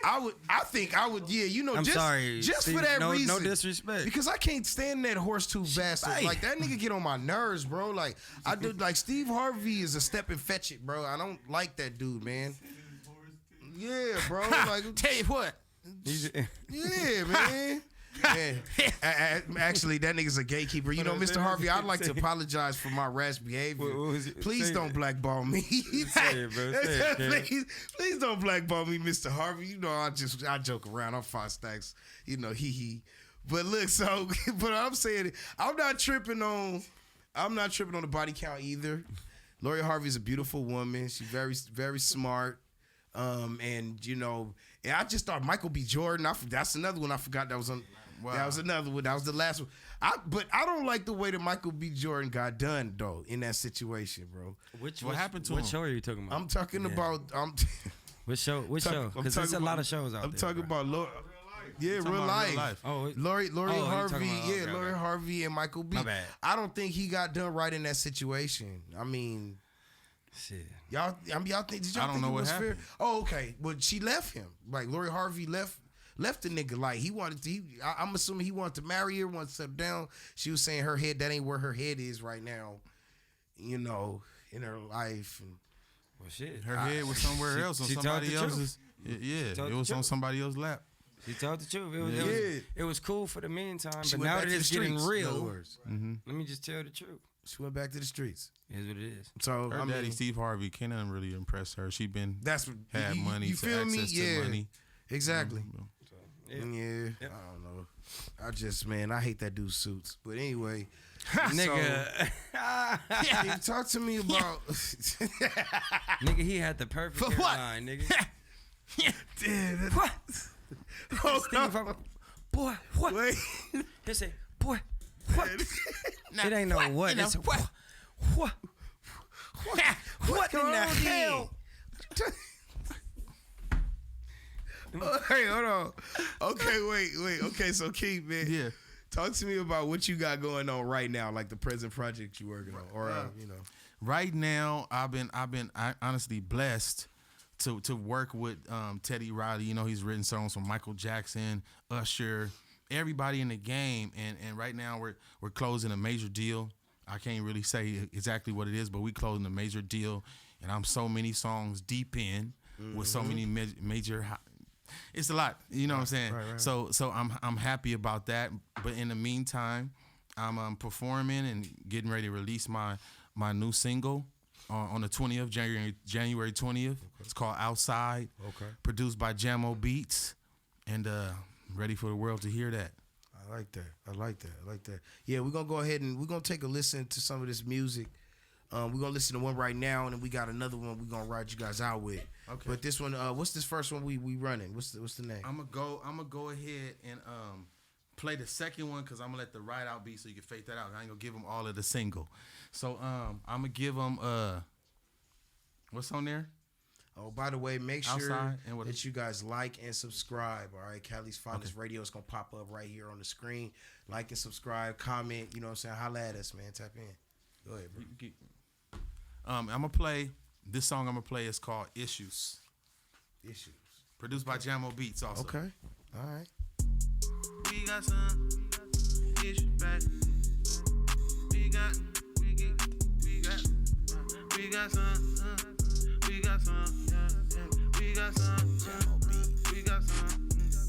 I think I would. Yeah, you know. I'm just, sorry, Just Steve, for that no, reason. no disrespect. Because I can't stand that horse tooth bastard. Right. Like that nigga get on my nerves, bro. Like I do. Like Steve Harvey is a step and fetch it, bro. I don't like that dude, man. Yeah, bro. Like Tell you what. yeah, man. Man, actually, that nigga's a gatekeeper. You know, Mr. Harvey, I'd like to apologize for my rash behavior. What was it? Please Say don't it. blackball me. Say it, bro. Say it, kid. please don't blackball me, Mr. Harvey. You know, I joke around. I'm 5 stacks. You know, hee. But look, so but I'm saying I'm not tripping on the body count either. Lori Harvey's a beautiful woman. She's very, very smart. And you know, and I just thought Michael B. Jordan. That's another one I forgot. That was on. Wow. That was another one. That was the last one. But I don't like the way that Michael B. Jordan got done though in that situation, bro. What happened to What him? show are you talking about? I'm talking about. What show? What talk- show? I'm Because there's a talking lot about- of shows out I'm there. talking bro. about yeah, talking real about life. real life. Oh, Lori you talking Harvey, about- yeah, okay, Lori okay. Harvey and Michael B. My bad. I don't think he got done right in that situation. I mean, Shit. y'all think? Did y'all I don't think know it what was fair? happened. Oh, okay. Well, she left him. Like Lori Harvey left the nigga. Like he wanted to. I'm assuming he wanted to marry her, wanted to settle down. She was saying her head. That ain't where her head is right now. You know, in her life. And Well, shit. Her head was somewhere else on she told somebody the truth. else's. Yeah, told it the was on truth. somebody else's lap. She told the truth. It was, Yeah. it was cool for the meantime, she but went now back that to the it's getting streets, in other real, words. let me just tell the truth. She went back to the streets. Here's what it is. So Her I daddy, mean, Steve Harvey, can't nothing really impress her. She been that's what had money You to feel access me? to Yeah, money. exactly. Yeah. Yeah, Yep. I don't know. I just, man, I hate that dude's suits. But anyway, Nigga, yeah, talk to me about. nigga, he had the perfect For what? hairline, nigga. Damn, what? Hold Steve on. Harvey, boy, what? Wait. He said, boy, what? It ain't no what. It's what? What? What in going the on hell? Hey, hold on. Okay, wait. Okay, so Keith, man. Yeah. Talk to me about what you got going on right now, like the present project you working on, or you know. Right now, I've been honestly blessed to work with Teddy Riley. You know, he's written songs from Michael Jackson, Usher, everybody in the game, and right now we're closing a major deal. I can't really say exactly what it is, but we closing a major deal, and I'm so many songs deep in with so many major. It's a lot, you know what I'm saying. Right. So I'm happy about that. But in the meantime, I'm performing and getting ready to release my new single on the 20th, January 20th. It's called Outside. Okay. Produced by Jamo Beats, and ready for the world to hear that. I like that. Yeah, we're gonna go ahead and we're gonna take a listen to some of this music. We're gonna listen to one right now, and then we got another one we're gonna ride you guys out with. Okay. But this one, what's this first one we running? What's the name? I'm gonna go ahead and play the second one because I'm gonna let the ride out be so you can fake that out. I ain't gonna give them all of the single. So I'm gonna give them what's on there? Oh, by the way, make sure Outside and what- that you guys like and subscribe. All right, Cali's Finest Radio is gonna pop up right here on the screen. Like and subscribe, comment. You know what I'm saying? Holla at us, man. Tap in. Go ahead, bro. I'm gonna play this song. I'm gonna play is called Issues, Issues. produced by Jamo Beats. Also. Okay. All right. We got some issues back. We got some. We got some. We got some.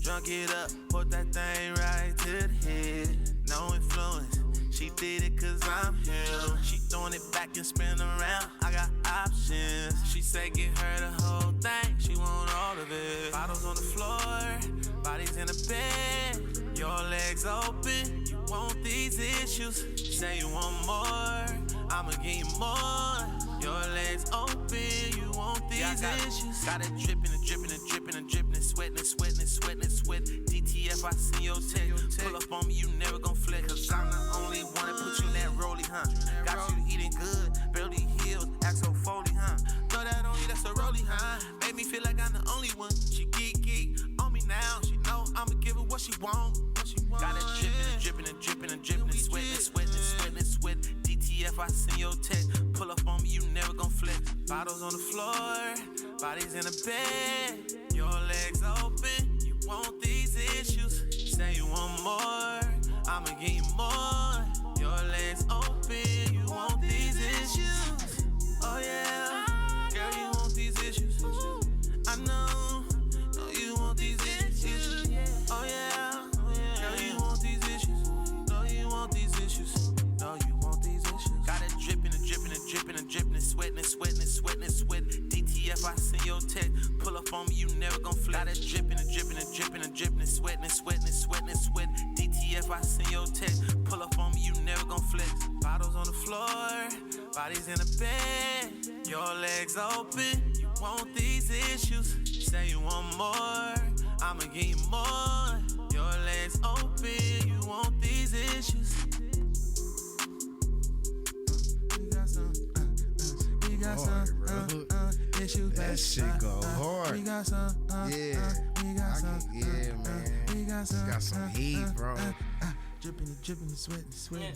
Drunk it up, put that thing right to the head. No influence. She did it cause I'm him. She throwing it back and spin around. I got options. She said get her the whole thing. She want all of it. Bottles on the floor, bodies in the bed. Your legs open. You want these issues. Say you want more. I'ma give you more. Your legs open. You want these issues. Got it dripping and dripping and dripping and dripping and sweating and sweating and sweating and sweating. DTF, I see your text. Pull up on me, you never gon' flex. Cause I'm the only one that put you in that rollie, huh? Got you eating good, barely healed, act so foley, huh? Know that only that's a rollie, huh? Made me feel like I'm the only one. She geek on me now. She know I'ma give her what she want. Got it dripping and dripping and dripping and dripping and sweating and sweating and sweating and sweating. DTF, I send your text. Pull up on me, you never gon' flex. Bottles on the floor, bodies in the bed. Your legs open, you want these issues. Say you want more, I'ma give you more. Your legs open, you want these issues. Oh yeah, girl, you want these issues. I know you want these issues. Oh yeah, girl, you want these issues. No, you want these issues. No, you want these issues. Got it dripping and dripping and dripping and dripping and sweating and sweating and sweating and sweating. DTF, I send your text. Pull up on me, you never gon' flex. Got it dripping and dripping and dripping and dripping and sweating and sweating and sweating and sweating. DTF, I send your text. Pull up on me, you never gon' flex. Bottles on the floor, bodies in the bed. Your legs open, you want these issues. Say you want more, I'ma give you more. Your legs open, you want these issues. We got some, we got some, issues. That shit go hard. We got some, Yeah. we got some, Yeah, man. we got some, Got some heat, bro. dripping and dripping and sweating.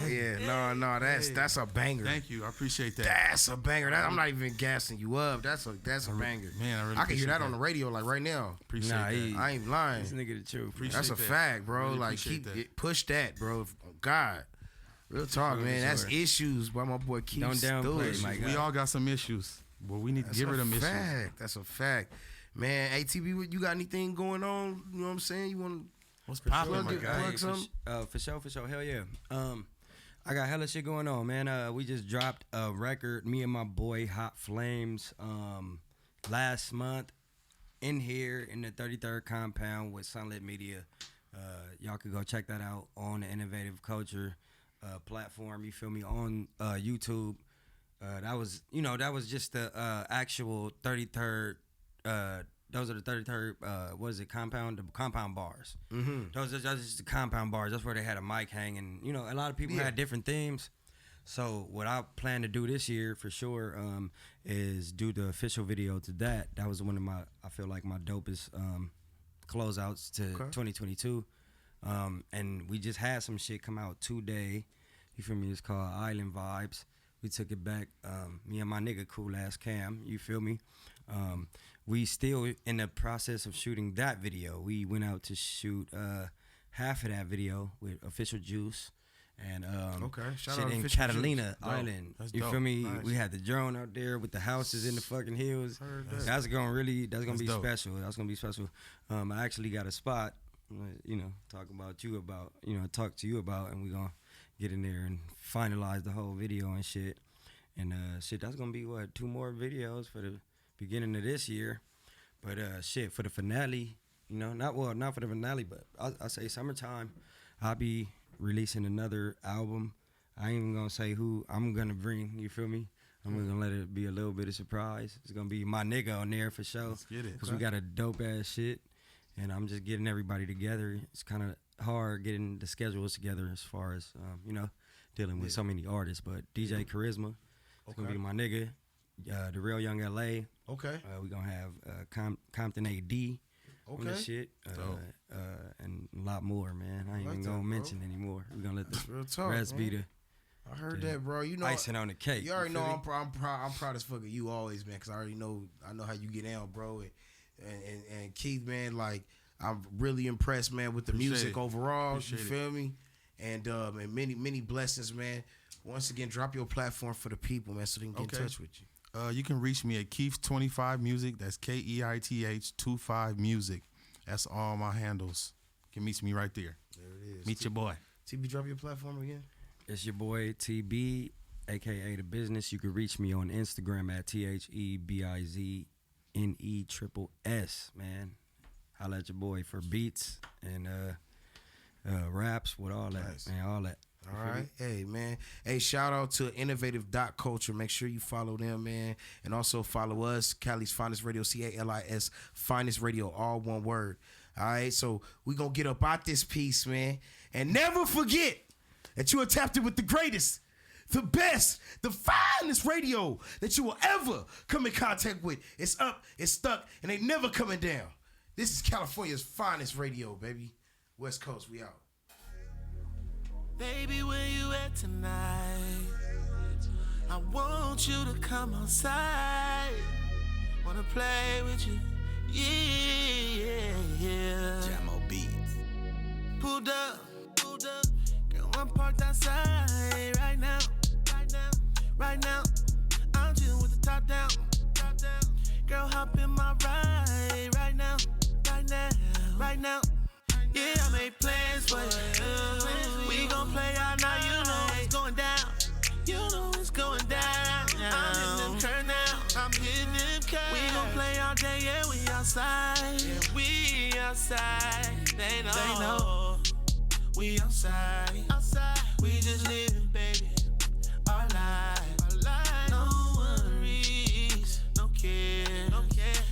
Yeah, no, that's a banger. Thank you. I appreciate that. That's a banger. I'm not even gassing you up. That's a banger. Man, I really I can hear appreciate that on the radio like right now. Appreciate Nah, that. he- I ain't lying. This nigga the truth. Appreciate That's a that. fact, bro. Really Like appreciate that. push that, bro. God, real talk, man. That's sure. issues by my boy Keith Don't downplay, Stewart. my guy. We all got some issues, but we need to That's give her a them issues. fact. That's a fact, man. ATB, you got anything going on? You know what I'm saying? You want What's sure, poppin', my good guy? plug some? For sure. Hell yeah. I got hella shit going on, man. We just dropped a record, me and my boy Hot Flames, last month in here in the 33rd compound with Sunlit Media. Y'all could go check that out on the Innovative Culture platform. You feel me? On YouTube. That was just the actual 33rd. Those are the 33rd. What is it? Compound bars. Mm-hmm. Those are just the compound bars. That's where they had a mic hanging. You know, a lot of people Yeah. had different themes. So what I plan to do this year for sure is do the official video to that. That was one of I feel like my dopest closeouts to 2022. And we just had some shit come out today. You feel me? It's called Island Vibes. We took it back. Me and my nigga cool ass Cam. You feel me? we still in the process of shooting that video. We went out to shoot half of that video with Official Juice and shout shit out in Official Catalina Juice. Island. That's You dope. feel me? Nice. We had the drone out there with the houses in the fucking hills. That's gonna be dope. special. That's gonna be special. I actually got a spot, talk to you about, and we gonna get in there and finalize the whole video and shit. And that's gonna be 2 more videos for the beginning of this year. But for the finale, not for the finale, but I say summertime, I'll be releasing another album. I ain't even gonna say who I'm gonna bring, you feel me? I'm gonna let it be a little bit of surprise. It's gonna be my nigga on there for sure. Let's get it. Cause we got a dope ass shit, and I'm just getting everybody together. It's kind of hard getting the schedules together as far as dealing with so many artists. But DJ Charisma, it's gonna be my nigga. The Real Young LA. Okay. We gonna have Compton AD on this shit, and a lot more, man. I ain't even gonna mention anymore. We gonna let the real talk, rest be man. the I heard that, bro. icing on the cake. You already feel know me? I'm proud as fuck of you always, man. Cause I know how you get down, bro. And Keith, man, like I'm really impressed, man, with the Appreciate music it. overall. Appreciate You it. feel me? And many blessings, man. Once again, drop your platform for the people, man, so they can get in touch with you. You can reach me at Keith25 Music. That's KEITH 25 Music. That's all my handles. You can meet me right there. There it is. Meet your boy. TB, drop your platform again. It's your boy TB, aka The Business. You can reach me on Instagram at THEBIZNESSS, man. Holla at your boy for beats and raps with all that, Nice. man, all that. All right. Hey, man. Hey, shout out to Innovative Culture. Make sure you follow them, man. And also follow us, Cali's Finest Radio, CALIS Finest Radio, all one word. All right. So we going to get up out this piece, man. And never forget that you are tapped in with the greatest, the best, the finest radio that you will ever come in contact with. It's up, it's stuck, and they never coming down. This is California's finest radio, baby. West Coast, we out. Baby, where you at tonight? I want you to come outside. Wanna play with you? Yeah. Jamo Beats. Pulled up. Girl, I'm parked outside right now. I'm chillin' with the top down. Girl, hop in my ride right now. Yeah, I made plans for you. We gon' play all night, you know it's going down. I'm hitting them curve now. We gon' play all day, yeah, we outside. They know. We outside. We just living, baby. Our life. No worries, no care.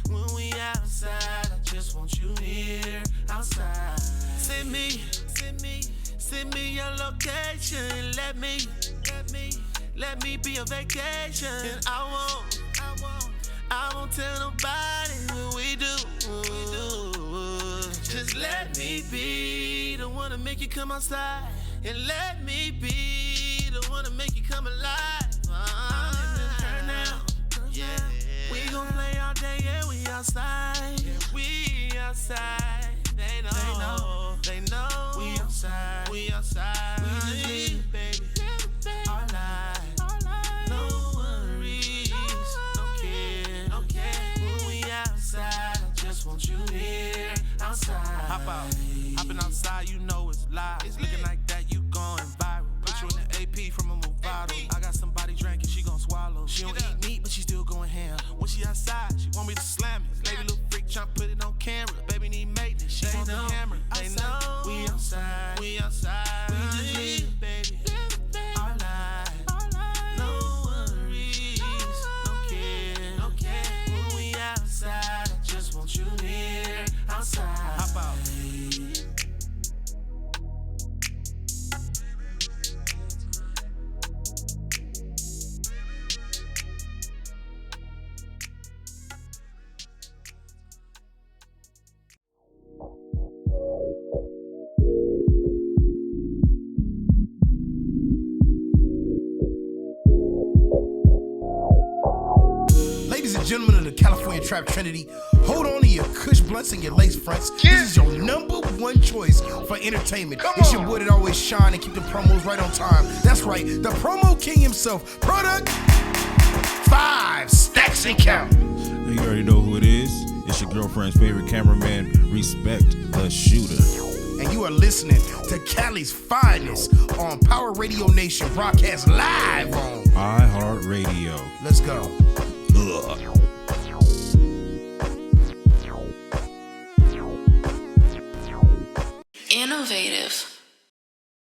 When we outside, I just want you here. Outside. Send me your location. Let me be a vacation. And I won't tell nobody what we do. Just let me be the one to make you come outside. And let me be the one to make you come alive. I'm in the turn now. Yeah. We gon' play all day, yeah, we outside. They know. We outside. We just live, baby. Our life. No worries. No care. When we outside, I just want you here. Outside. Hop out. Hopping outside, you know it's live. It's looking like that, you going viral. Put you in the AP from a Movado. I got somebody drinking, she gon' swallow. She don't eat meat, but she still going ham. When she outside, she want me to slam it. Lady little freak, tryna put it on camera. Baby need maintenance, she want the hammer. They know we outside. We just live, baby. Our life. No worries, no care. When we outside, I just want you here. Outside. Hop out. Ladies and gentlemen of the California Trap Trinity, Hold on to your Kush blunts and your lace fronts. This is your number one choice for entertainment. It's your boy that always shine and keep the promos right on time. That's right, the promo king himself. Product 5 stacks and count. You already know who it is. It's your girlfriend's favorite cameraman, Respect the Shooter. And you are listening to Cali's finest on Power Radio Nation, broadcast live on iHeartRadio. Let's go. Innovative.